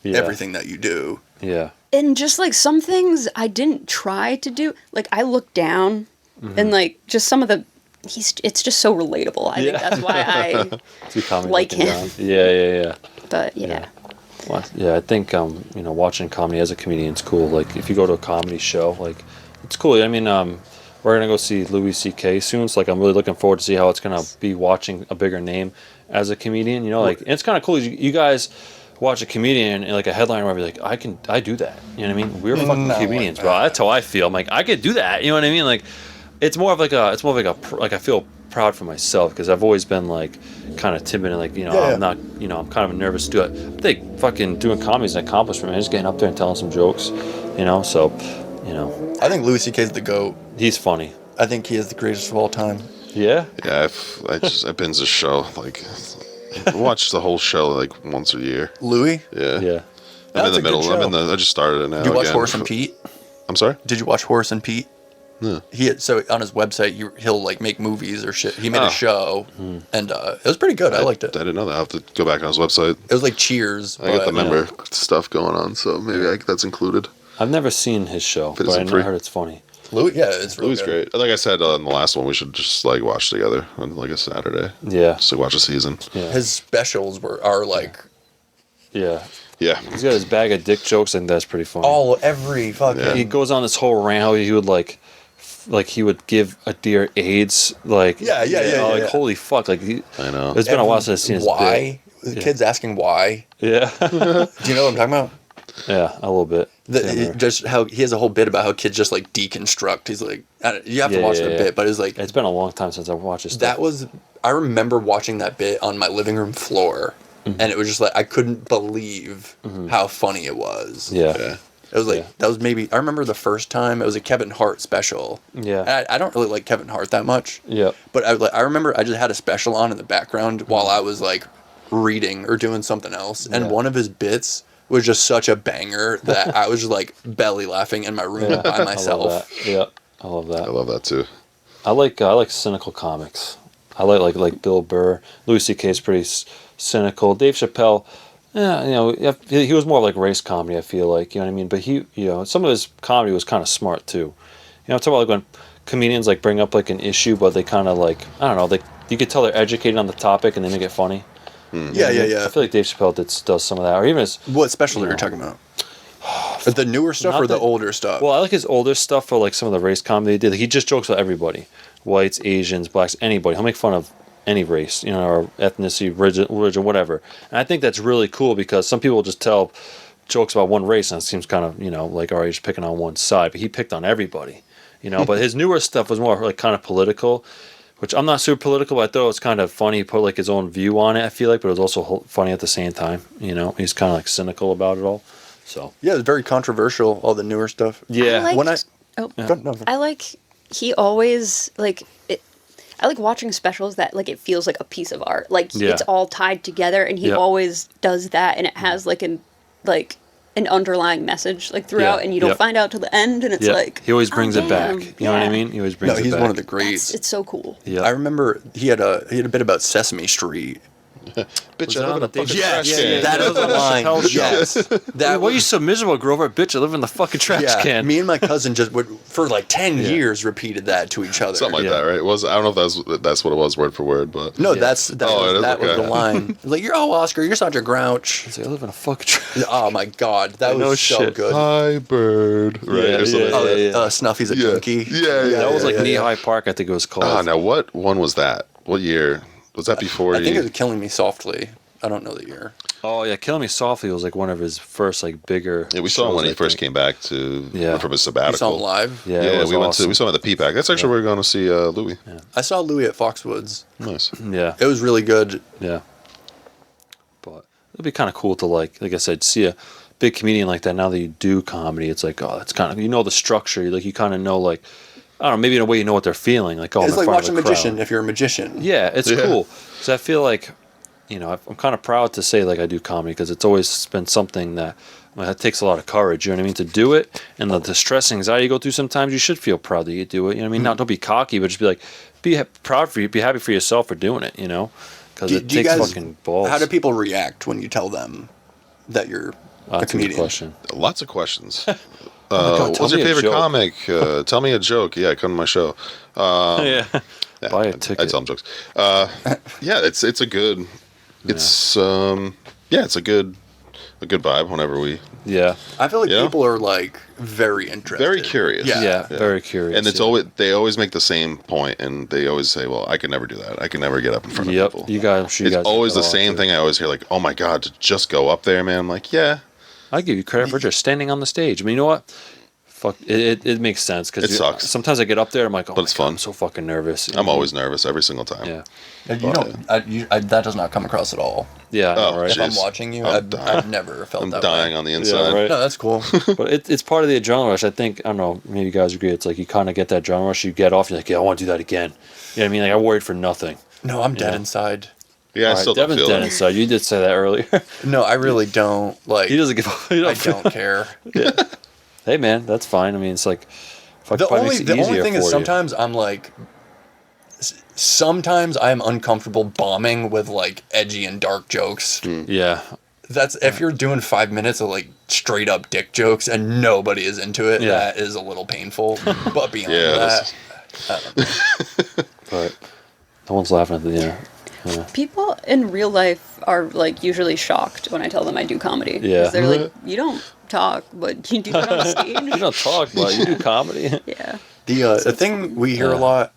[SPEAKER 2] Yeah.
[SPEAKER 1] everything that you do.
[SPEAKER 2] Yeah.
[SPEAKER 4] And just like some things I didn't try to do. Like I look down and like just some of the it's just so relatable. I think that's why I
[SPEAKER 2] Two comedy
[SPEAKER 4] like
[SPEAKER 2] looking
[SPEAKER 4] him.
[SPEAKER 2] down. Yeah.
[SPEAKER 4] but yeah.
[SPEAKER 2] Well, yeah, I think watching comedy as a comedian is cool. Like if you go to a comedy show, like it's cool. I mean, we're gonna go see Louis C.K. soon. So like I'm really looking forward to see how it's gonna be watching a bigger name as a comedian. You know, like and it's kind of cool. You guys watch a comedian and like a headliner where you're like, I do that. You know what I mean? We're fucking comedians, bro. That's how I feel. I'm like, I could do that. You know what I mean? Like, it's more of like a I feel proud for myself because I've always been like kind of timid and like I'm not I'm kind of nervous to do it. I think fucking doing comedy is an accomplishment, man. Just getting up there and telling some jokes, so
[SPEAKER 1] I think Louis C.K. is the GOAT.
[SPEAKER 2] he's funny.
[SPEAKER 1] I think he is the greatest of all time.
[SPEAKER 2] Yeah.
[SPEAKER 3] Yeah, I binge the show. Like, I watch the whole show like once a year.
[SPEAKER 1] Louis?
[SPEAKER 3] Yeah.
[SPEAKER 2] Yeah.
[SPEAKER 3] I'm in
[SPEAKER 1] That's
[SPEAKER 3] the
[SPEAKER 1] a good
[SPEAKER 3] middle.
[SPEAKER 1] show.
[SPEAKER 3] I just started it now.
[SPEAKER 1] Did you watch
[SPEAKER 3] again.
[SPEAKER 1] Horace and Pete?
[SPEAKER 3] I'm sorry?
[SPEAKER 1] Did you watch Horace and Pete?
[SPEAKER 3] No.
[SPEAKER 1] So on his website, he'll like make movies or shit. He made
[SPEAKER 3] Oh.
[SPEAKER 1] a show, and it was pretty good. I liked it.
[SPEAKER 3] I didn't know that. I have to go back on his website.
[SPEAKER 1] It was like Cheers.
[SPEAKER 3] I got the
[SPEAKER 1] but-
[SPEAKER 3] member stuff going on, so maybe that's included.
[SPEAKER 2] I've never seen his show,
[SPEAKER 3] But
[SPEAKER 2] but
[SPEAKER 3] is
[SPEAKER 2] I
[SPEAKER 3] it
[SPEAKER 2] know
[SPEAKER 3] free?
[SPEAKER 2] heard it's funny.
[SPEAKER 1] Louis, yeah, it's really
[SPEAKER 3] Louis
[SPEAKER 1] good.
[SPEAKER 3] great. Like I said on the last one, we should just like watch together on like a Saturday.
[SPEAKER 2] Yeah.
[SPEAKER 3] Just like watch a season.
[SPEAKER 2] Yeah.
[SPEAKER 1] His specials are like
[SPEAKER 2] Yeah.
[SPEAKER 3] Yeah.
[SPEAKER 2] He's got his bag of dick jokes, and that's pretty funny.
[SPEAKER 1] every fucking.
[SPEAKER 3] Yeah.
[SPEAKER 2] He goes on this whole rant how he would like he would give a deer AIDS, like
[SPEAKER 1] Yeah,
[SPEAKER 2] like
[SPEAKER 1] yeah.
[SPEAKER 2] holy fuck, like
[SPEAKER 3] I know.
[SPEAKER 2] it's been a while since I've seen his
[SPEAKER 1] why. The kids asking why.
[SPEAKER 2] bit. Yeah,
[SPEAKER 1] Do you know what I'm talking about?
[SPEAKER 2] yeah, a little bit. Yeah,
[SPEAKER 1] Just how he has a whole bit about how kids just like deconstruct. He's like, you have to watch the bit, but it's like
[SPEAKER 2] it's been a long time since I've watched this.
[SPEAKER 1] that was. I remember watching that bit on my living room floor, and it was just like I couldn't believe how funny it was.
[SPEAKER 2] Yeah,
[SPEAKER 3] Yeah.
[SPEAKER 1] It was like
[SPEAKER 2] Yeah.
[SPEAKER 1] that was maybe I remember the first time it was a Kevin Hart special.
[SPEAKER 2] Yeah.
[SPEAKER 1] And I don't really like Kevin Hart that much.
[SPEAKER 2] yeah,
[SPEAKER 1] But I remember I just had a special on in the background while I was like reading or doing something else, and
[SPEAKER 2] Yeah.
[SPEAKER 1] one of his bits was just such a banger that I was just like belly laughing in my room
[SPEAKER 2] yeah.
[SPEAKER 1] by myself.
[SPEAKER 2] I love that. Yeah, I love
[SPEAKER 3] I
[SPEAKER 2] that.
[SPEAKER 3] love that too.
[SPEAKER 2] I like cynical comics. I like Bill Burr. Louis C.K. is pretty cynical. Dave Chappelle. Yeah, he was more like race comedy. I feel like, you know what I mean. But he, some of his comedy was kind of smart too. I'm talking about like when comedians like bring up like an issue, but they kind of like I don't know. You could tell they're educated on the topic and they make it funny.
[SPEAKER 1] Yeah.
[SPEAKER 2] I feel like Dave Chappelle does some of that, or even his.
[SPEAKER 1] What special are you talking about? The newer stuff
[SPEAKER 2] Not
[SPEAKER 1] or the
[SPEAKER 2] the-
[SPEAKER 1] older stuff?
[SPEAKER 2] Well, I like his older stuff for like some of the race comedy he did. Like, he just jokes about everybody, whites, Asians, blacks, anybody. He'll make fun of any race, or ethnicity, religion, whatever. And I think that's really cool because some people just tell jokes about one race and it seems kind of, like, all right, he's picking on one side, but he picked on everybody, But his newer stuff was more like kind of political, which I'm not super political, but I thought it was kind of funny. He put like his own view on it, I feel like, but it was also funny at the same time. He's kind of like cynical about it all. So
[SPEAKER 1] yeah, it's very controversial. All the newer stuff.
[SPEAKER 2] yeah,
[SPEAKER 4] I
[SPEAKER 1] When
[SPEAKER 4] liked- I like he always like it. I like watching specials that like it feels like a piece of art. Like
[SPEAKER 2] Yeah.
[SPEAKER 4] it's all tied together, and he
[SPEAKER 2] Yeah.
[SPEAKER 4] always does that, and it has like an underlying message like throughout,
[SPEAKER 2] Yeah.
[SPEAKER 4] and you don't
[SPEAKER 2] Yeah.
[SPEAKER 4] find out till the end, and it's
[SPEAKER 2] yeah.
[SPEAKER 4] like
[SPEAKER 2] He always brings
[SPEAKER 4] oh,
[SPEAKER 2] it back.
[SPEAKER 4] damn.
[SPEAKER 2] You know what I
[SPEAKER 4] Yeah.
[SPEAKER 2] mean? He always
[SPEAKER 1] No,
[SPEAKER 2] brings it back.
[SPEAKER 1] he's one of the greats.
[SPEAKER 4] It's so cool.
[SPEAKER 2] Yeah.
[SPEAKER 1] I remember he had a bit about Sesame Street.
[SPEAKER 3] Bitch,
[SPEAKER 2] that
[SPEAKER 3] I live
[SPEAKER 2] on
[SPEAKER 3] in a
[SPEAKER 2] the Dave
[SPEAKER 3] fucking
[SPEAKER 2] Chappelle-
[SPEAKER 3] trash
[SPEAKER 2] Yeah,
[SPEAKER 3] can.
[SPEAKER 2] yeah,
[SPEAKER 1] That
[SPEAKER 2] yeah.
[SPEAKER 1] is the line.
[SPEAKER 2] Chappelle show.
[SPEAKER 1] Yes. That
[SPEAKER 2] Why are you so miserable, Grover? Bitch, I live in the fucking trash can.
[SPEAKER 1] Me and my cousin just would for like 10 years repeated that to each other.
[SPEAKER 3] Something like
[SPEAKER 2] Yeah.
[SPEAKER 3] that, right? I don't know if that's what it was word for word, but
[SPEAKER 1] No,
[SPEAKER 2] Yeah.
[SPEAKER 1] that
[SPEAKER 3] Oh, it
[SPEAKER 1] was,
[SPEAKER 3] is?
[SPEAKER 1] that was
[SPEAKER 3] Okay.
[SPEAKER 1] the line. Like, Oscar, you're such a grouch.
[SPEAKER 2] He's like, I live in a fucking trash.
[SPEAKER 1] Oh my god, that
[SPEAKER 2] No
[SPEAKER 1] was so
[SPEAKER 2] shit.
[SPEAKER 1] good.
[SPEAKER 3] hi bird, right?
[SPEAKER 2] Yeah,
[SPEAKER 3] or something.
[SPEAKER 2] yeah, yeah.
[SPEAKER 1] Oh, Snuffy's a
[SPEAKER 3] Yeah.
[SPEAKER 1] junkie.
[SPEAKER 3] Yeah,
[SPEAKER 2] That was like
[SPEAKER 1] yeah,
[SPEAKER 2] Knee
[SPEAKER 1] yeah.
[SPEAKER 2] High Park, I think it was called.
[SPEAKER 3] Ah, now what one was that? What year was that? Before
[SPEAKER 1] I think
[SPEAKER 3] you?
[SPEAKER 1] it was Killing Me Softly. I don't know the year.
[SPEAKER 2] Oh yeah, Killing Me Softly was like one of his first like bigger.
[SPEAKER 3] Yeah, we saw him when
[SPEAKER 2] shows,
[SPEAKER 3] he
[SPEAKER 2] I
[SPEAKER 3] first
[SPEAKER 2] think.
[SPEAKER 3] came back to
[SPEAKER 2] Yeah.
[SPEAKER 3] from his
[SPEAKER 1] You
[SPEAKER 3] sabbatical.
[SPEAKER 1] saw him live?
[SPEAKER 2] Yeah,
[SPEAKER 3] Yeah,
[SPEAKER 2] it was
[SPEAKER 3] we
[SPEAKER 2] awesome.
[SPEAKER 3] we saw him at the P-Pack. That's actually where we're going to see Louis.
[SPEAKER 1] I saw Louis at Foxwoods.
[SPEAKER 3] Nice.
[SPEAKER 2] Yeah,
[SPEAKER 1] It was really good.
[SPEAKER 2] yeah. But it'd be kind of cool to like I said, see a big comedian like that. Now that you do comedy, it's like that's kind of the structure. You kind of know like I don't know, maybe in a way you know what they're feeling. Like
[SPEAKER 1] It's
[SPEAKER 2] I'm
[SPEAKER 1] like
[SPEAKER 2] in front
[SPEAKER 1] watching
[SPEAKER 2] of a
[SPEAKER 1] Magician
[SPEAKER 2] crowd.
[SPEAKER 1] if you're a magician.
[SPEAKER 2] Yeah, it's
[SPEAKER 3] Yeah.
[SPEAKER 2] cool because I feel like you know, I'm kind of proud to say like I do comedy because it's always been something that it takes a lot of courage, you know what I mean, to do it. And the stress and anxiety you go through sometimes, you should feel proud that you do it. You know what I mean? Not don't be cocky, but just be like, proud for you, be happy for yourself for doing it, you know? Because it takes fucking balls.
[SPEAKER 1] How do people react when you tell them that you're a
[SPEAKER 2] That's
[SPEAKER 1] comedian?
[SPEAKER 2] a good question.
[SPEAKER 3] Lots of questions.
[SPEAKER 2] God,
[SPEAKER 3] what's your favorite
[SPEAKER 2] joke.
[SPEAKER 3] comic? Tell me a joke. Yeah, come to my show.
[SPEAKER 2] Yeah.
[SPEAKER 3] Yeah,
[SPEAKER 2] Buy a
[SPEAKER 3] I
[SPEAKER 2] ticket.
[SPEAKER 3] tell them jokes. Yeah, it's a good. It's it's a good vibe whenever we.
[SPEAKER 2] Yeah.
[SPEAKER 1] I feel like
[SPEAKER 3] Yeah.
[SPEAKER 1] people are like very interested.
[SPEAKER 3] Very curious.
[SPEAKER 2] Yeah. Very curious.
[SPEAKER 3] And it's always they always make the same point, and they always say, "Well, I could never do that. I could never get up in front of
[SPEAKER 2] Yep.
[SPEAKER 3] people."
[SPEAKER 2] You guys, I'm sure you
[SPEAKER 3] It's
[SPEAKER 2] guys
[SPEAKER 3] always
[SPEAKER 2] get
[SPEAKER 3] the
[SPEAKER 2] that a lot,
[SPEAKER 3] same
[SPEAKER 2] too.
[SPEAKER 3] thing. I always hear like, "Oh my god, to just go up there, man!" I'm like, yeah,
[SPEAKER 2] I give you credit for just standing on the stage. I mean, you know what? Fuck, it makes sense because
[SPEAKER 3] It sucks.
[SPEAKER 2] Sometimes I get up there, I'm like, oh,
[SPEAKER 3] But it's
[SPEAKER 2] my God,
[SPEAKER 3] fun.
[SPEAKER 2] I'm so fucking nervous.
[SPEAKER 3] I'm always nervous every single time.
[SPEAKER 2] Yeah.
[SPEAKER 1] And you don't. That does not come across at all.
[SPEAKER 2] Yeah. I know,
[SPEAKER 3] Oh,
[SPEAKER 2] right.
[SPEAKER 1] If I'm
[SPEAKER 3] Jeez.
[SPEAKER 1] watching you,
[SPEAKER 3] I'm
[SPEAKER 1] I've never felt
[SPEAKER 3] I'm
[SPEAKER 1] that
[SPEAKER 3] dying
[SPEAKER 1] way.
[SPEAKER 3] on the inside.
[SPEAKER 2] right.
[SPEAKER 1] No, that's cool.
[SPEAKER 2] But it's part of the adrenaline rush. I think, I don't know, maybe you guys agree. It's like you kind of get that adrenaline rush. You get off, you're like, yeah, I want to do that again. You know what I mean? Like, I worried for nothing.
[SPEAKER 1] No, I'm dead
[SPEAKER 2] Yeah.
[SPEAKER 1] inside.
[SPEAKER 3] Yeah, I
[SPEAKER 2] All right,
[SPEAKER 3] still don't
[SPEAKER 2] Devin's
[SPEAKER 3] feel
[SPEAKER 2] dead
[SPEAKER 3] it.
[SPEAKER 2] inside. You did say that earlier.
[SPEAKER 1] No, I really don't. Like,
[SPEAKER 2] He doesn't give a
[SPEAKER 1] I don't care.
[SPEAKER 2] Hey, man, that's fine. I mean, it's like, fuck,
[SPEAKER 1] The
[SPEAKER 2] probably
[SPEAKER 1] only
[SPEAKER 2] makes it
[SPEAKER 1] the only
[SPEAKER 2] easier
[SPEAKER 1] thing is
[SPEAKER 2] for you.
[SPEAKER 1] sometimes I'm like, sometimes I'm uncomfortable bombing with like edgy and dark jokes.
[SPEAKER 2] Yeah.
[SPEAKER 1] That's if you're doing 5 minutes of like straight up dick jokes and nobody is into it.
[SPEAKER 2] Yeah.
[SPEAKER 1] That is a little painful. But beyond
[SPEAKER 3] Yeah,
[SPEAKER 1] that,
[SPEAKER 2] But no one's laughing at the, yeah.
[SPEAKER 4] People in real life are like usually shocked when I tell them I do comedy.
[SPEAKER 2] Yeah.
[SPEAKER 4] 'Cause they're like, you don't talk, but you do that on
[SPEAKER 2] You
[SPEAKER 4] stage.
[SPEAKER 2] don't talk, but you do comedy.
[SPEAKER 4] Yeah.
[SPEAKER 1] the thing we hear a
[SPEAKER 2] Yeah.
[SPEAKER 1] lot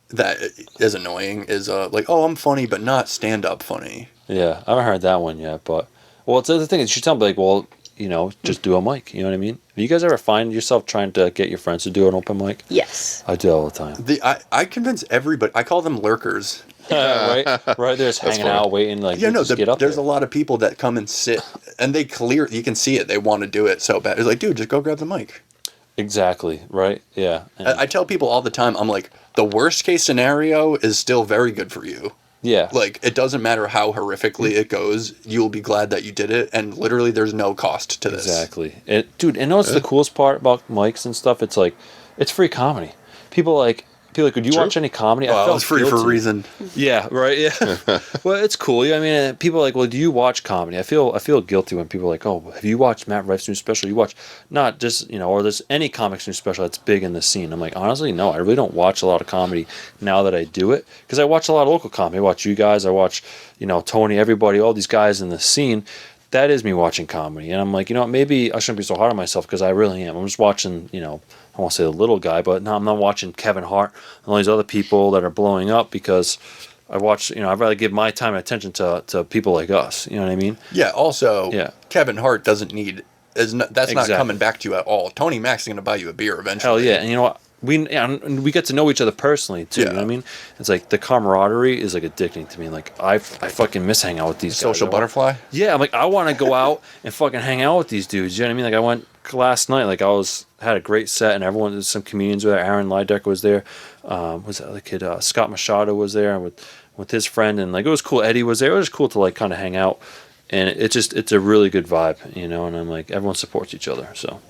[SPEAKER 1] that is annoying is like, oh, I'm funny, but not stand up funny.
[SPEAKER 2] Yeah, I haven't heard that one yet, but well, it's the other thing is you tell them like, well, you know, just do a mic. You know what I mean? Do you guys ever find yourself trying to get your friends to do an open mic?
[SPEAKER 4] Yes.
[SPEAKER 2] I do all the time.
[SPEAKER 1] I convince everybody. I call them lurkers.
[SPEAKER 2] Right, right. They're just hanging
[SPEAKER 3] funny.
[SPEAKER 2] out, waiting. Like,
[SPEAKER 1] Yeah, no,
[SPEAKER 2] just get up
[SPEAKER 1] there's
[SPEAKER 2] there.
[SPEAKER 1] a lot of people that come and sit, and they you can see it. They want to do it so bad. It's like, dude, just go grab the mic.
[SPEAKER 2] Exactly. Right. Yeah. And-
[SPEAKER 1] I tell people all the time, I'm like, the worst case scenario is still very good for you.
[SPEAKER 2] yeah.
[SPEAKER 1] Like, it doesn't matter how horrifically it goes. You'll be glad that you did it, and literally, there's no cost to this.
[SPEAKER 2] Exactly. Dude, and know what's the coolest part about mics and stuff? It's like, it's free comedy. People like, would you
[SPEAKER 3] True.
[SPEAKER 2] watch any comedy? I
[SPEAKER 1] Well,
[SPEAKER 2] felt
[SPEAKER 1] it's free for a
[SPEAKER 2] guilty.
[SPEAKER 1] reason.
[SPEAKER 2] Yeah, right. Yeah. Well, it's cool. I mean, people are like, well, do you watch comedy? I feel guilty when people are like, oh, have you watched Matt Rife's new special? You watch not just or there's any comics new special that's big in the scene. I'm like, honestly, no, I really don't watch a lot of comedy now that I do it because I watch a lot of local comedy. I watch you guys. I watch Tony, everybody, all these guys in the scene. That is me watching comedy, and I'm like, maybe I shouldn't be so hard on myself because I really am. I'm just watching, I won't say the little guy, but no, I'm not watching Kevin Hart and all these other people that are blowing up because I watch, I'd rather give my time and attention to people like us. You know what I mean?
[SPEAKER 1] Yeah, also,
[SPEAKER 2] Yeah.
[SPEAKER 1] Kevin Hart doesn't need... that's
[SPEAKER 2] Exactly.
[SPEAKER 1] not coming back to you at all. Tony Mac's going to buy you a beer eventually.
[SPEAKER 2] Hell yeah. And you know what? We get to know each other personally too. You know what I
[SPEAKER 1] Yeah.
[SPEAKER 2] mean? It's like the camaraderie is like addicting to me. Like I fucking miss hanging out with these guys.
[SPEAKER 1] Social butterfly?
[SPEAKER 2] Yeah, I'm like I want to go out and fucking hang out with these dudes. You know what I mean? Like I went last night. Like had a great set, and everyone, some comedians were there. Aaron Lidecker was there. Was that other kid? Scott Machado was there with his friend, and like it was cool. Eddie was there. It was cool to like kind of hang out, and it's a really good vibe, And I'm like everyone supports each other. So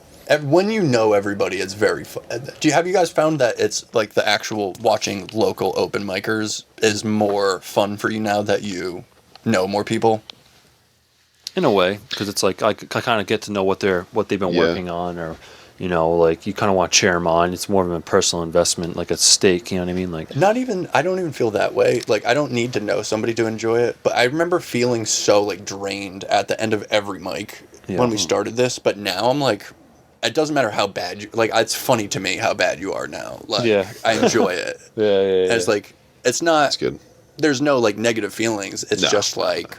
[SPEAKER 1] When you know everybody, it's very fun. Have you guys found that it's like the actual watching local open micers is more fun for you now that you know more people?
[SPEAKER 2] in a way, because it's like I kind of get to know what they've been working on, or like you kind of want to cheer them on. It's more of a personal investment, like a stake. You know what I mean? Like
[SPEAKER 1] I don't even feel that way. Like, I don't need to know somebody to enjoy it, but I remember feeling so like drained at the end of every mic when we started this, but now I'm like, it doesn't matter how bad you, like, it's funny to me how bad you are now. Like,
[SPEAKER 2] Yeah.
[SPEAKER 1] I enjoy it.
[SPEAKER 2] yeah.
[SPEAKER 1] And it's like, it's not,
[SPEAKER 3] That's good.
[SPEAKER 1] there's no like negative feelings. It's
[SPEAKER 3] No.
[SPEAKER 1] just like,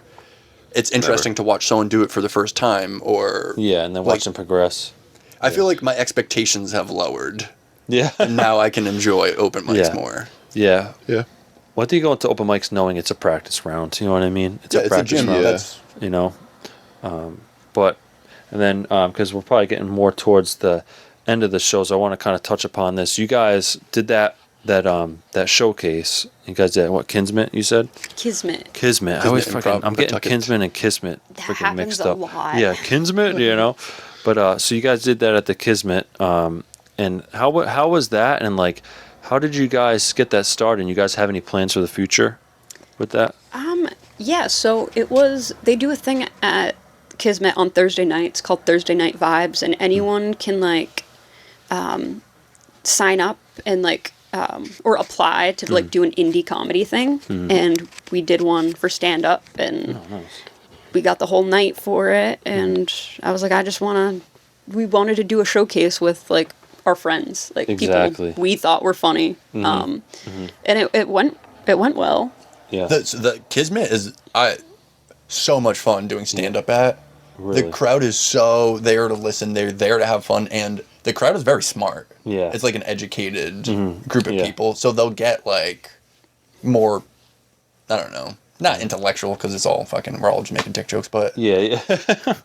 [SPEAKER 1] it's interesting to watch someone do it for the first time, or
[SPEAKER 2] yeah, and then
[SPEAKER 1] like,
[SPEAKER 2] watch them progress.
[SPEAKER 1] I feel like my expectations have lowered,
[SPEAKER 2] Yeah,
[SPEAKER 1] and now I can enjoy open mics
[SPEAKER 2] Yeah.
[SPEAKER 1] more.
[SPEAKER 2] yeah.
[SPEAKER 3] Yeah.
[SPEAKER 2] What do you go into open mics knowing it's a practice round? You know what I mean? It's
[SPEAKER 1] Yeah,
[SPEAKER 2] a
[SPEAKER 1] it's a
[SPEAKER 2] practice
[SPEAKER 1] gym.
[SPEAKER 2] round.
[SPEAKER 3] Yeah.
[SPEAKER 1] That's
[SPEAKER 2] But and then because we're probably getting more towards the end of the shows, I want to kind of touch upon this. You guys did that that showcase. You guys did what? Kismet, you said?
[SPEAKER 4] Kismet.
[SPEAKER 2] Kismet. I always
[SPEAKER 1] Kismet
[SPEAKER 2] fucking.
[SPEAKER 1] Improv,
[SPEAKER 2] I'm getting
[SPEAKER 1] Pawtucket.
[SPEAKER 2] Kismet and Kismet
[SPEAKER 4] That
[SPEAKER 2] freaking
[SPEAKER 4] happens
[SPEAKER 2] mixed
[SPEAKER 4] a
[SPEAKER 2] up.
[SPEAKER 4] lot.
[SPEAKER 2] Yeah, Kismet. You know, but so you guys did that at the Kismet. And how was that? And like, how did you guys get that started? And you guys have any plans for the future with that?
[SPEAKER 4] Yeah, so it was, they do a thing at Kismet on Thursday nights called Thursday Night Vibes, and anyone can, like, sign up and, like, or apply to, like, do an indie comedy thing. And we did one for stand-up, and we got the whole night for it, and I was like, we wanted to do a showcase with, like, our friends, like,
[SPEAKER 2] Exactly.
[SPEAKER 4] people we thought were funny. And it went well.
[SPEAKER 2] Yeah.
[SPEAKER 1] The Kismet is so much fun doing stand up at.
[SPEAKER 2] Really?
[SPEAKER 1] The crowd is so there to listen. They're there to have fun, and the crowd is very smart.
[SPEAKER 2] Yeah.
[SPEAKER 1] It's like an educated group of
[SPEAKER 2] Yeah.
[SPEAKER 1] people, so they'll get like more. I don't know, not intellectual because it's all fucking. We're all just making dick jokes, but
[SPEAKER 2] Yeah.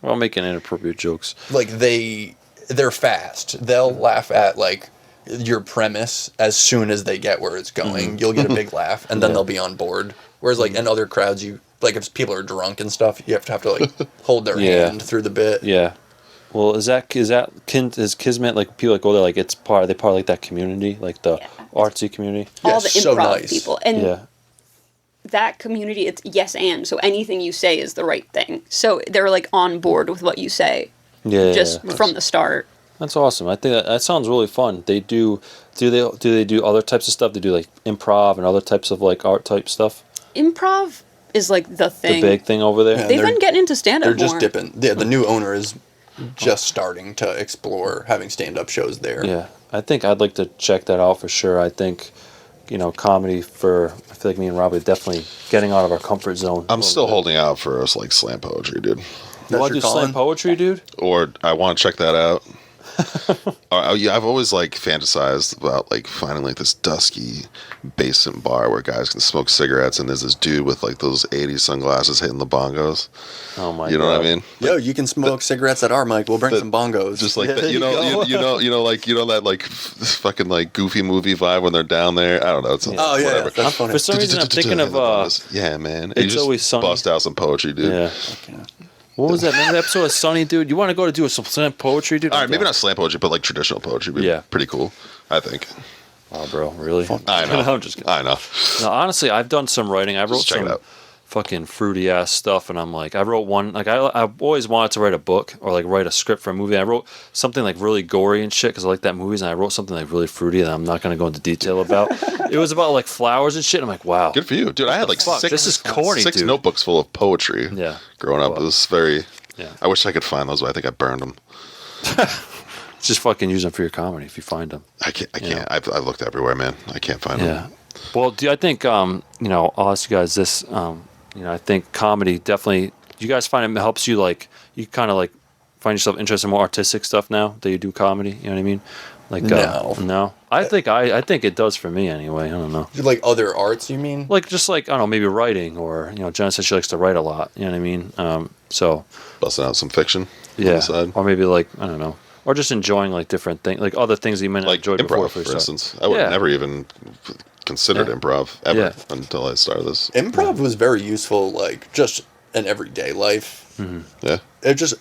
[SPEAKER 2] We're all making inappropriate jokes.
[SPEAKER 1] like they're fast. They'll laugh at like your premise as soon as they get where it's going. You'll get a big laugh, and then
[SPEAKER 2] Yeah.
[SPEAKER 1] they'll be on board. Whereas like in other crowds, you like if people are drunk and stuff, you have to like hold their
[SPEAKER 2] Yeah.
[SPEAKER 1] hand through the bit.
[SPEAKER 2] Yeah. Well, is Kismet like people that go there like it's part? Are they part of like that community, like the artsy community?
[SPEAKER 1] Yeah,
[SPEAKER 4] All the
[SPEAKER 1] so
[SPEAKER 4] improv
[SPEAKER 1] nice.
[SPEAKER 4] people. And
[SPEAKER 2] Yeah.
[SPEAKER 4] that community, it's yes and. So anything you say is the right thing. So they're like on board with what you say
[SPEAKER 2] Yeah.
[SPEAKER 4] just
[SPEAKER 2] yeah.
[SPEAKER 4] from the start.
[SPEAKER 2] That's awesome. I think that sounds really fun. They do they do other types of stuff? They do like improv and other types of like art type stuff.
[SPEAKER 4] Improv is like the
[SPEAKER 2] The
[SPEAKER 4] thing.
[SPEAKER 2] big thing over there.
[SPEAKER 1] Yeah.
[SPEAKER 4] They've
[SPEAKER 1] They're-
[SPEAKER 4] been getting into stand
[SPEAKER 1] They're
[SPEAKER 4] up
[SPEAKER 1] just
[SPEAKER 4] more.
[SPEAKER 1] dipping. Yeah, the new owner is just starting to explore having stand up shows there.
[SPEAKER 2] Yeah, I think I'd like to check that out for sure. I think, comedy I feel like me and Robbie are definitely getting out of our comfort zone.
[SPEAKER 3] I'm still holding out for us like slam poetry, dude.
[SPEAKER 2] You
[SPEAKER 1] That's
[SPEAKER 2] want to
[SPEAKER 1] your
[SPEAKER 2] do slam
[SPEAKER 1] calling?
[SPEAKER 2] poetry, dude?
[SPEAKER 3] Or I want to check that out. Yeah, I've always like fantasized about like finding like this dusky basement bar where guys can smoke cigarettes, and there's this dude with like those '80s sunglasses hitting the bongos.
[SPEAKER 2] Oh my god.
[SPEAKER 3] You know what I mean?
[SPEAKER 1] Yo, you can smoke cigarettes at our mic. We'll bring some bongos.
[SPEAKER 3] Just like
[SPEAKER 2] Yeah,
[SPEAKER 3] that,
[SPEAKER 2] there you go.
[SPEAKER 3] that like fucking like goofy movie vibe when they're down there. I don't know. It's
[SPEAKER 1] Oh yeah,
[SPEAKER 3] whatever.
[SPEAKER 1] that's funny.
[SPEAKER 2] For some reason, I'm thinking of
[SPEAKER 3] yeah, man.
[SPEAKER 2] It's
[SPEAKER 3] You just
[SPEAKER 2] Always Sunny.
[SPEAKER 3] bust out some poetry, dude.
[SPEAKER 2] yeah. What was that? Remember the episode of Sunny, dude? You want to go to do some slam poetry, dude?
[SPEAKER 3] All right, maybe not slam poetry, but like traditional poetry would be
[SPEAKER 2] Yeah.
[SPEAKER 3] pretty cool. I think.
[SPEAKER 2] Oh, bro, really?
[SPEAKER 3] I know.
[SPEAKER 2] No, I'm just kidding.
[SPEAKER 3] I know.
[SPEAKER 2] No, honestly, I've done some writing. I wrote
[SPEAKER 3] Just check it
[SPEAKER 2] some
[SPEAKER 3] out.
[SPEAKER 2] fucking fruity ass stuff, and I'm like, I wrote one. Like, I've always wanted to write a book or like write a script for a movie. I wrote something like really gory and shit because I like that movies, and I wrote something like really fruity that I'm not gonna go into detail about. It was about like flowers and shit. And I'm like, wow,
[SPEAKER 3] Good for you, dude. I had like
[SPEAKER 2] fuck?
[SPEAKER 3] six.
[SPEAKER 2] This is corny,
[SPEAKER 3] six
[SPEAKER 2] dude.
[SPEAKER 3] notebooks full of poetry.
[SPEAKER 2] Yeah.
[SPEAKER 3] Growing up, it was very.
[SPEAKER 2] Yeah.
[SPEAKER 3] I wish I could find those, but I think I burned them.
[SPEAKER 2] just fucking use them for your comedy if you find them.
[SPEAKER 3] I can't.
[SPEAKER 2] Yeah.
[SPEAKER 3] I've looked everywhere, man. I can't find
[SPEAKER 2] Yeah.
[SPEAKER 3] them.
[SPEAKER 2] Well, I think I'll ask you guys this. I think comedy definitely. You guys find it helps you like you kind of like find yourself interested in more artistic stuff now that you do comedy. You know what I mean? Like
[SPEAKER 1] No.
[SPEAKER 2] no. I think it does for me anyway. I don't know.
[SPEAKER 1] Like other arts, you mean?
[SPEAKER 2] Like just like I don't know, maybe writing or Jenna says she likes to write a lot. You know what I mean? So
[SPEAKER 3] Busting out some fiction. On
[SPEAKER 2] yeah,
[SPEAKER 3] the side.
[SPEAKER 2] or maybe like I don't know, or just enjoying like different things, like other things that you might not
[SPEAKER 3] Like
[SPEAKER 2] enjoy before.
[SPEAKER 3] improv, for
[SPEAKER 2] yourself.
[SPEAKER 3] instance. I would have
[SPEAKER 2] Yeah.
[SPEAKER 3] never even considered
[SPEAKER 2] Yeah.
[SPEAKER 3] improv ever
[SPEAKER 2] Yeah.
[SPEAKER 3] until I started this.
[SPEAKER 1] Improv was very useful, like just in everyday life.
[SPEAKER 3] Yeah.
[SPEAKER 1] It just,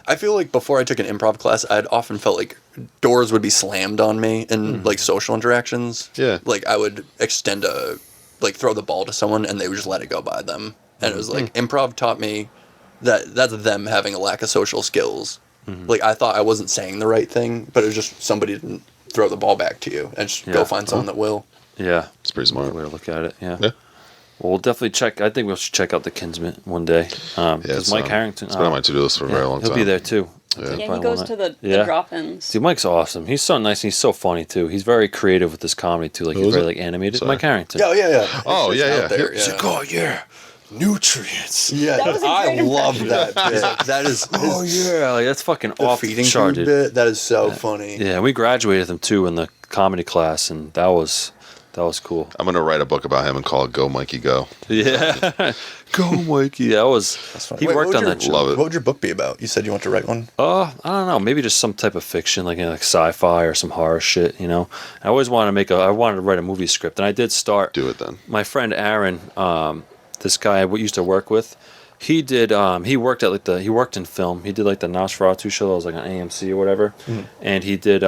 [SPEAKER 1] I feel like before I took an improv class, I'd often felt like doors would be slammed on me in like social interactions.
[SPEAKER 3] Yeah.
[SPEAKER 1] Like I would throw the ball to someone and they would just let it go by them. And it was like, improv taught me that's them having a lack of social skills. Like I thought I wasn't saying the right thing, but it was just somebody didn't throw the ball back to you and just
[SPEAKER 2] Yeah.
[SPEAKER 1] go find someone that will.
[SPEAKER 2] Yeah,
[SPEAKER 3] It's pretty smart.
[SPEAKER 2] way to look at it. Yeah.
[SPEAKER 3] Yeah.
[SPEAKER 2] Well, we'll definitely check. I think we should check out the Kinsman one day.
[SPEAKER 3] Yeah,
[SPEAKER 2] Because Mike Harrington.
[SPEAKER 3] It's been on my to-do list for a very long
[SPEAKER 2] he'll
[SPEAKER 3] time.
[SPEAKER 2] be there too.
[SPEAKER 3] Yeah.
[SPEAKER 4] Yeah, he goes to the drop-ins.
[SPEAKER 2] Dude, Mike's awesome. He's so nice and he's so funny too. He's very creative with this comedy too. Like
[SPEAKER 3] Who
[SPEAKER 2] he's
[SPEAKER 3] is
[SPEAKER 2] very
[SPEAKER 3] it?
[SPEAKER 2] like animated.
[SPEAKER 3] Sorry.
[SPEAKER 2] Mike Harrington.
[SPEAKER 1] Yeah.
[SPEAKER 3] Oh,
[SPEAKER 1] It's
[SPEAKER 3] yeah,
[SPEAKER 1] out
[SPEAKER 3] yeah.
[SPEAKER 1] there,
[SPEAKER 3] He's
[SPEAKER 1] yeah.
[SPEAKER 3] like,
[SPEAKER 2] Oh yeah, nutrients.
[SPEAKER 1] Yeah,
[SPEAKER 4] That was a
[SPEAKER 1] I
[SPEAKER 4] great
[SPEAKER 1] love that bit. That is
[SPEAKER 2] Oh yeah, like that's fucking
[SPEAKER 1] the
[SPEAKER 2] off
[SPEAKER 1] feeding
[SPEAKER 2] the chart,
[SPEAKER 1] tube
[SPEAKER 2] dude.
[SPEAKER 1] bit. That is so funny.
[SPEAKER 2] Yeah, we graduated them too in the comedy class, and that was That was cool.
[SPEAKER 3] I'm gonna write a book about him and call it "Go Mikey Go."
[SPEAKER 2] Yeah, go Mikey. That was.
[SPEAKER 1] funny.
[SPEAKER 2] He
[SPEAKER 1] Wait,
[SPEAKER 2] worked
[SPEAKER 1] what
[SPEAKER 2] on
[SPEAKER 1] would
[SPEAKER 2] that.
[SPEAKER 3] Love
[SPEAKER 2] Show.
[SPEAKER 3] it.
[SPEAKER 1] What would your book be about? You said you want to write one.
[SPEAKER 2] I don't know. Maybe just some type of fiction, like like sci-fi or some horror shit. You know, I always wanted to I wanted to write a movie script, and I did start.
[SPEAKER 3] Do it then.
[SPEAKER 2] My friend Aaron, this guy I used to work with, he did. He worked at he worked in film. He did like the Nosferatu show that was like on AMC or whatever, and he did.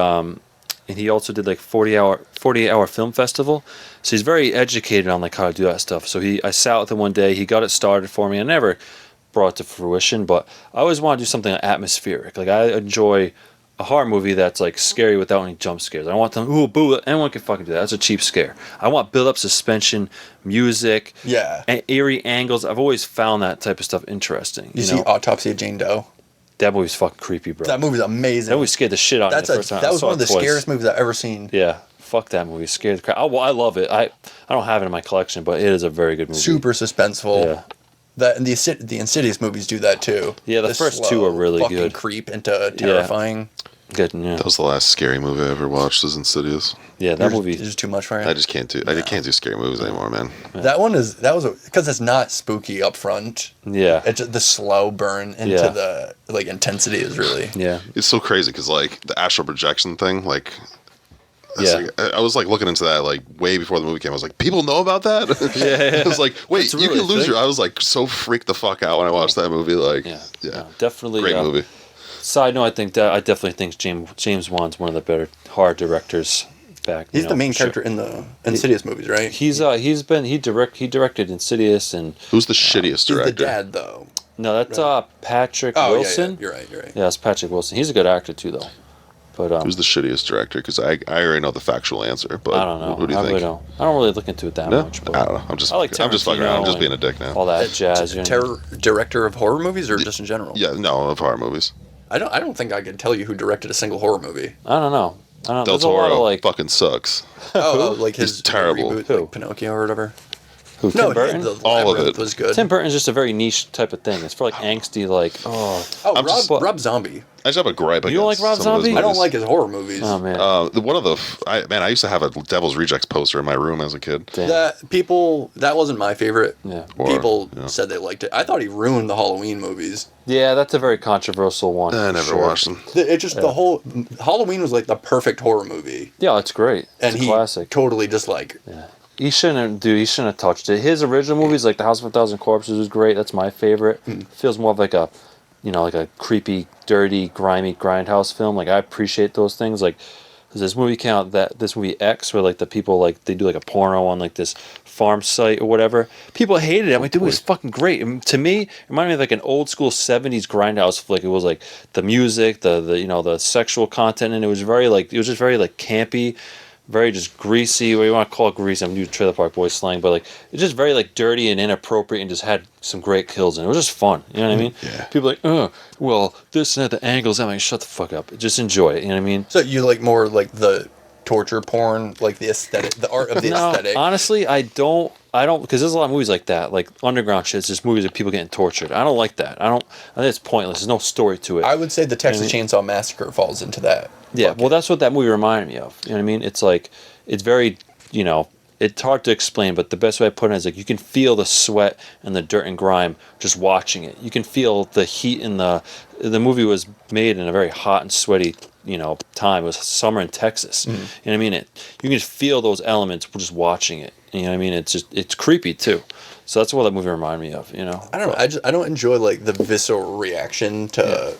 [SPEAKER 2] And he also did like 48-hour film festival. So he's very educated on like how to do that stuff. So I sat with him one day. He got it started for me. I never brought it to fruition, but I always want to do something atmospheric. Like I enjoy a horror movie that's like scary without any jump scares. I don't want them, ooh, boo, anyone can fucking do that. That's a cheap scare. I want build up suspension, music, and eerie angles. I've always found that type of stuff interesting.
[SPEAKER 1] You see Autopsy of Jane Doe?
[SPEAKER 2] That movie's fucking creepy, bro.
[SPEAKER 1] That movie's amazing.
[SPEAKER 2] That movie scared the shit out of me the first time.
[SPEAKER 1] That was one of the scariest movies I've ever seen.
[SPEAKER 2] Yeah, fuck that movie. Scared the crap. I love it. I don't have it in my collection, but it is a very good movie.
[SPEAKER 1] Super suspenseful.
[SPEAKER 2] Yeah.
[SPEAKER 1] That and the Insidious movies do that too.
[SPEAKER 2] Yeah, the first two are really
[SPEAKER 1] fucking
[SPEAKER 2] good.
[SPEAKER 1] Creep into terrifying.
[SPEAKER 2] Good. Yeah.
[SPEAKER 3] That was the last scary movie I ever watched. Was Insidious.
[SPEAKER 2] Yeah, that movie.
[SPEAKER 1] Is too much for you.
[SPEAKER 3] I just can't do. I can't do scary movies anymore, man.
[SPEAKER 1] That was because it's not spooky up front.
[SPEAKER 2] Yeah.
[SPEAKER 1] It's just the slow burn into the like intensity is really.
[SPEAKER 2] Yeah.
[SPEAKER 3] It's so crazy because like the astral projection thing, like.
[SPEAKER 2] Yeah.
[SPEAKER 3] I was like looking into that like way before the movie came. I was like, people know about that?
[SPEAKER 2] Yeah.
[SPEAKER 3] I was like, wait,
[SPEAKER 2] It's
[SPEAKER 3] you
[SPEAKER 2] really
[SPEAKER 3] can lose
[SPEAKER 2] a thing.
[SPEAKER 3] your. I was like so freaked the fuck out when I watched that movie. Like,
[SPEAKER 2] Yeah.
[SPEAKER 3] yeah,
[SPEAKER 2] No, definitely.
[SPEAKER 3] great movie.
[SPEAKER 2] Side note, I definitely think James Wan's one of the better horror directors back.
[SPEAKER 1] He's the main character in the Insidious movies, right?
[SPEAKER 2] He directed Insidious and
[SPEAKER 3] Who's the shittiest
[SPEAKER 1] He's
[SPEAKER 3] director?
[SPEAKER 1] the dad though.
[SPEAKER 2] no, that's Patrick
[SPEAKER 1] Oh
[SPEAKER 2] Wilson.
[SPEAKER 1] yeah, you're right.
[SPEAKER 2] Yeah, it's Patrick Wilson. He's a good actor too, though. But
[SPEAKER 3] Who's the shittiest director? Because I already know the factual answer, but
[SPEAKER 2] I don't know.
[SPEAKER 3] who do you
[SPEAKER 2] I
[SPEAKER 3] think?
[SPEAKER 2] really don't. I don't really look into it that
[SPEAKER 3] No?
[SPEAKER 2] much. But
[SPEAKER 3] I don't know. I'm just fucking around. I'm just being a dick now.
[SPEAKER 2] All that jazz. You know?
[SPEAKER 1] Director of horror movies or just in general?
[SPEAKER 3] Yeah, no, of horror movies.
[SPEAKER 1] I don't think I could tell you who directed a single horror movie.
[SPEAKER 2] I don't know.
[SPEAKER 3] Del
[SPEAKER 2] There's a lot
[SPEAKER 3] Toro
[SPEAKER 2] of like
[SPEAKER 3] fucking sucks.
[SPEAKER 1] Like his
[SPEAKER 3] He's terrible.
[SPEAKER 1] reboot,
[SPEAKER 2] Who?
[SPEAKER 1] like Pinocchio or whatever.
[SPEAKER 2] who, Tim Burton.
[SPEAKER 1] The
[SPEAKER 3] All of
[SPEAKER 1] Labyrinth
[SPEAKER 3] it.
[SPEAKER 1] was good.
[SPEAKER 2] Tim Burton's just a very niche type of thing. It's for like angsty, like
[SPEAKER 1] Rob Zombie.
[SPEAKER 3] I just have a gripe.
[SPEAKER 2] You don't like
[SPEAKER 3] against
[SPEAKER 2] Rob
[SPEAKER 3] some of those
[SPEAKER 2] Zombie?
[SPEAKER 1] I don't
[SPEAKER 3] movies.
[SPEAKER 1] like his horror movies.
[SPEAKER 2] Oh man.
[SPEAKER 3] I used to have a Devil's Rejects poster in my room as a kid.
[SPEAKER 2] Damn.
[SPEAKER 1] That wasn't my favorite.
[SPEAKER 2] Yeah.
[SPEAKER 1] People
[SPEAKER 3] yeah.
[SPEAKER 1] said they liked it. I thought he ruined the Halloween movies.
[SPEAKER 2] Yeah, that's a very controversial one.
[SPEAKER 3] I
[SPEAKER 2] for
[SPEAKER 3] never
[SPEAKER 2] sure.
[SPEAKER 3] watched them.
[SPEAKER 1] It just the whole Halloween was like the perfect horror movie,
[SPEAKER 2] Yeah, it's great.
[SPEAKER 1] and
[SPEAKER 2] It's a
[SPEAKER 1] he
[SPEAKER 2] classic.
[SPEAKER 1] totally just like
[SPEAKER 2] He shouldn't have touched it. His original movies, like The House of a Thousand Corpses, was great. That's my favorite. Feels more of like a, like a creepy, dirty, grimy grindhouse film. Like I appreciate those things. Like there's this movie this movie X, where like the people like they do like a porno on like this farm site or whatever. People hated it. I'm like, dude, it was fucking great. And to me, it reminded me of like an old school '70s grindhouse flick. It was like the music, the sexual content, and it was just very like campy. Very just greasy, what you want to call it greasy. I'm new to Trailer Park Boys slang, but like it's just very like dirty and inappropriate, and just had some great kills, and it was just fun. You know what I mean?
[SPEAKER 3] Yeah.
[SPEAKER 2] People are like, oh, well, this and that, the angles. I'm like, shut the fuck up. Just enjoy it. You know what I mean?
[SPEAKER 1] So you like more like the torture porn, like the aesthetic, the art of the aesthetic.
[SPEAKER 2] Honestly, I don't, because there's a lot of movies like that, like underground shit. It's just movies of people getting tortured. I don't like that. I think it's pointless. There's no story to it.
[SPEAKER 1] I would say the Texas Chainsaw Massacre falls into that.
[SPEAKER 2] Yeah,
[SPEAKER 1] bucket.
[SPEAKER 2] well, that's what that movie reminded me of. You know what I mean? It's like, it's very, it's hard to explain, but the best way I put it is like you can feel the sweat and the dirt and grime just watching it. You can feel the heat in the movie was made in a very hot and sweaty, time. It was summer in Texas. You know what I mean? You can just feel those elements just watching it. You know what I mean? It's creepy too. So that's what that movie reminded me of.
[SPEAKER 1] I don't know. I don't enjoy like the visceral reaction to. Yeah.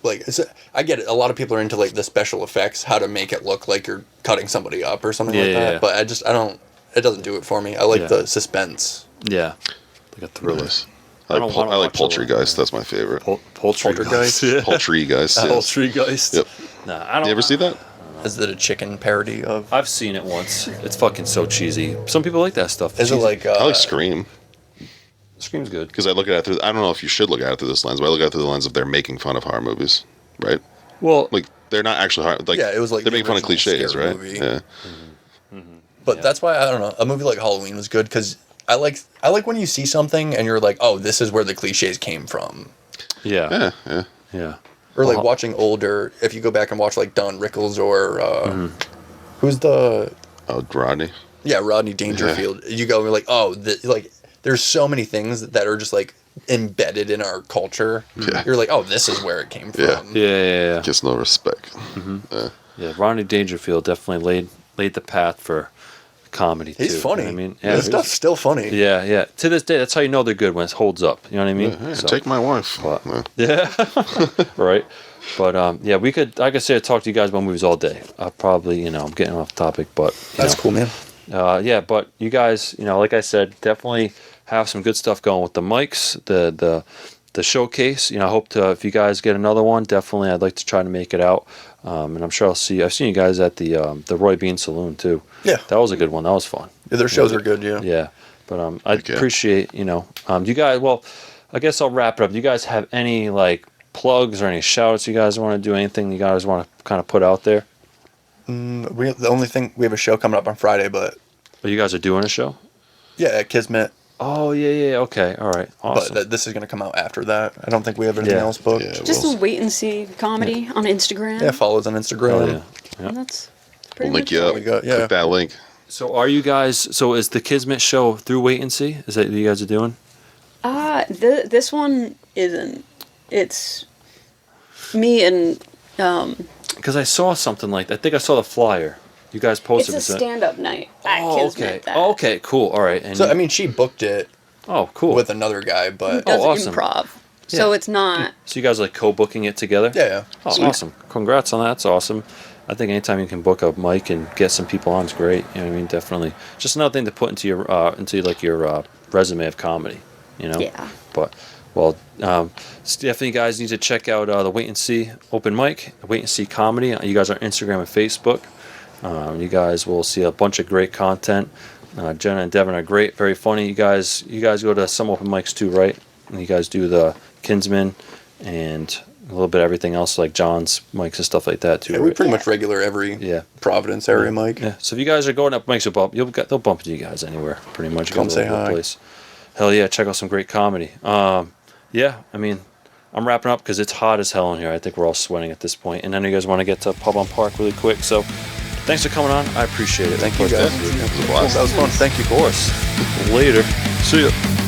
[SPEAKER 1] Like, I get it. A lot of people are into like the special effects, how to make it look like you're cutting somebody up or something like that. Yeah. But I don't. It doesn't do it for me. I like the suspense.
[SPEAKER 2] Yeah, like a thriller.
[SPEAKER 3] Nice. I like Poultrygeist. That's my favorite.
[SPEAKER 2] Poultrygeist.
[SPEAKER 1] Yeah.
[SPEAKER 3] Poultrygeist. Yes.
[SPEAKER 2] Poultrygeist.
[SPEAKER 3] Yep.
[SPEAKER 2] Nah, I don't.
[SPEAKER 3] You ever see that?
[SPEAKER 1] Is it a chicken parody of?
[SPEAKER 2] I've seen it once. It's fucking so cheesy. Some people like that stuff.
[SPEAKER 1] Is it like?
[SPEAKER 3] I like Scream.
[SPEAKER 2] Scream's good.
[SPEAKER 3] Because I look at it through. I don't know if you should look at it through this lens, but I look at it through the lens of they're making fun of horror movies, right?
[SPEAKER 2] Well,
[SPEAKER 3] like they're not actually horror. Like,
[SPEAKER 1] it was like
[SPEAKER 3] they're making fun of cliches, right?
[SPEAKER 1] Movie.
[SPEAKER 3] Yeah.
[SPEAKER 1] But that's why I don't know. A movie like Halloween was good because I like when you see something and you're like, oh, this is where the cliches came from.
[SPEAKER 2] Yeah.
[SPEAKER 1] Or like watching older. If you go back and watch like Don Rickles or who's the
[SPEAKER 3] Rodney.
[SPEAKER 1] Yeah, Rodney Dangerfield. You go and you're like, oh, like there's so many things that are just like embedded in our culture.
[SPEAKER 3] Yeah.
[SPEAKER 1] You're like, oh, this is where it came from.
[SPEAKER 2] Yeah.
[SPEAKER 3] Gets no respect.
[SPEAKER 2] Yeah, Rodney Dangerfield definitely laid the path for comedy too.
[SPEAKER 1] He's funny.
[SPEAKER 2] You know what I mean,
[SPEAKER 1] His stuff's still funny.
[SPEAKER 2] Yeah. To this day, that's how you know they're good, when it holds up. You know what I mean?
[SPEAKER 3] Yeah, take my wife.
[SPEAKER 2] Yeah. Right. But yeah, we could. Like I said, talk to you guys about movies all day. Probably, I'm getting off topic, but
[SPEAKER 1] That's cool, man.
[SPEAKER 2] yeah, but you guys, like I said, definitely have some good stuff going with the mics, the showcase. I hope to, if you guys get another one, definitely I'd like to try to make it out. And I'm sure I've seen you guys at the Roy Bean Saloon too.
[SPEAKER 1] Yeah.
[SPEAKER 2] That was a good one. That was fun.
[SPEAKER 1] Yeah, their shows are good, yeah.
[SPEAKER 2] Yeah. But I appreciate, you guys, well, I guess I'll wrap it up. Do you guys have any like plugs or any shout-outs you guys want to do? Anything you guys want to kind of put out there?
[SPEAKER 1] The only thing, we have a show coming up on Friday, but...
[SPEAKER 2] Oh, you guys are doing a show?
[SPEAKER 1] Yeah, at Kismet.
[SPEAKER 2] Oh, yeah. Okay. All right. Awesome.
[SPEAKER 1] But this is going to come out after that. I don't think we have anything else booked.
[SPEAKER 3] Yeah,
[SPEAKER 4] Just a wait and see comedy on Instagram.
[SPEAKER 1] Yeah, follow us on Instagram.
[SPEAKER 2] Oh, yeah.
[SPEAKER 4] And that's pretty
[SPEAKER 3] We'll link
[SPEAKER 4] much
[SPEAKER 3] you
[SPEAKER 4] it.
[SPEAKER 3] up.
[SPEAKER 1] We got- yeah.
[SPEAKER 3] Click that link.
[SPEAKER 2] So are you guys, is the Kismet show through Wait and See? Is that what you guys are doing?
[SPEAKER 4] This one isn't. It's me and
[SPEAKER 2] Because I saw something like that. I think I saw the flyer. You guys posted
[SPEAKER 4] it's a
[SPEAKER 2] it.
[SPEAKER 4] stand-up night at
[SPEAKER 2] Oh,
[SPEAKER 4] Kismet.
[SPEAKER 2] okay.
[SPEAKER 4] that
[SPEAKER 2] Okay, cool. All right. And
[SPEAKER 1] So, I mean, she booked it
[SPEAKER 2] oh, cool.
[SPEAKER 1] with another guy, but...
[SPEAKER 4] does
[SPEAKER 2] awesome.
[SPEAKER 4] improv. So
[SPEAKER 2] Yeah.
[SPEAKER 4] it's not.
[SPEAKER 2] So you guys are like co-booking it together?
[SPEAKER 1] Yeah.
[SPEAKER 2] Oh, awesome. Congrats on that. That's awesome. I think anytime you can book a mic and get some people on is great. You know what I mean? Definitely. Just another thing to put into your resume of comedy,
[SPEAKER 4] Yeah.
[SPEAKER 2] But, well, definitely you guys need to check out the Wait and See open mic, Wait and See comedy. You guys are on Instagram and Facebook. You guys will see a bunch of great content. Jenna and Devin are great, very funny. You guys go to some open mics too, right? And you guys do the Kinsman and a little bit of everything else, like John's mics and stuff like that too.
[SPEAKER 1] Yeah,
[SPEAKER 2] right?
[SPEAKER 1] we pretty much regular every Providence area mic.
[SPEAKER 2] Yeah. So if you guys are going up mics, they'll bump into you guys anywhere, pretty much.
[SPEAKER 1] Come
[SPEAKER 2] Go to
[SPEAKER 1] say
[SPEAKER 2] the whole
[SPEAKER 1] hi.
[SPEAKER 2] place. Hell yeah, check out some great comedy. Yeah, I mean, I'm wrapping up because it's hot as hell in here. I think we're all sweating at this point. And I know you guys want to get to Pub on Park really quick. So thanks for coming on. I appreciate it.
[SPEAKER 1] Thank you, guys.
[SPEAKER 3] It was a blast.
[SPEAKER 1] That was fun. Thank you.
[SPEAKER 2] Of course. Later. See ya.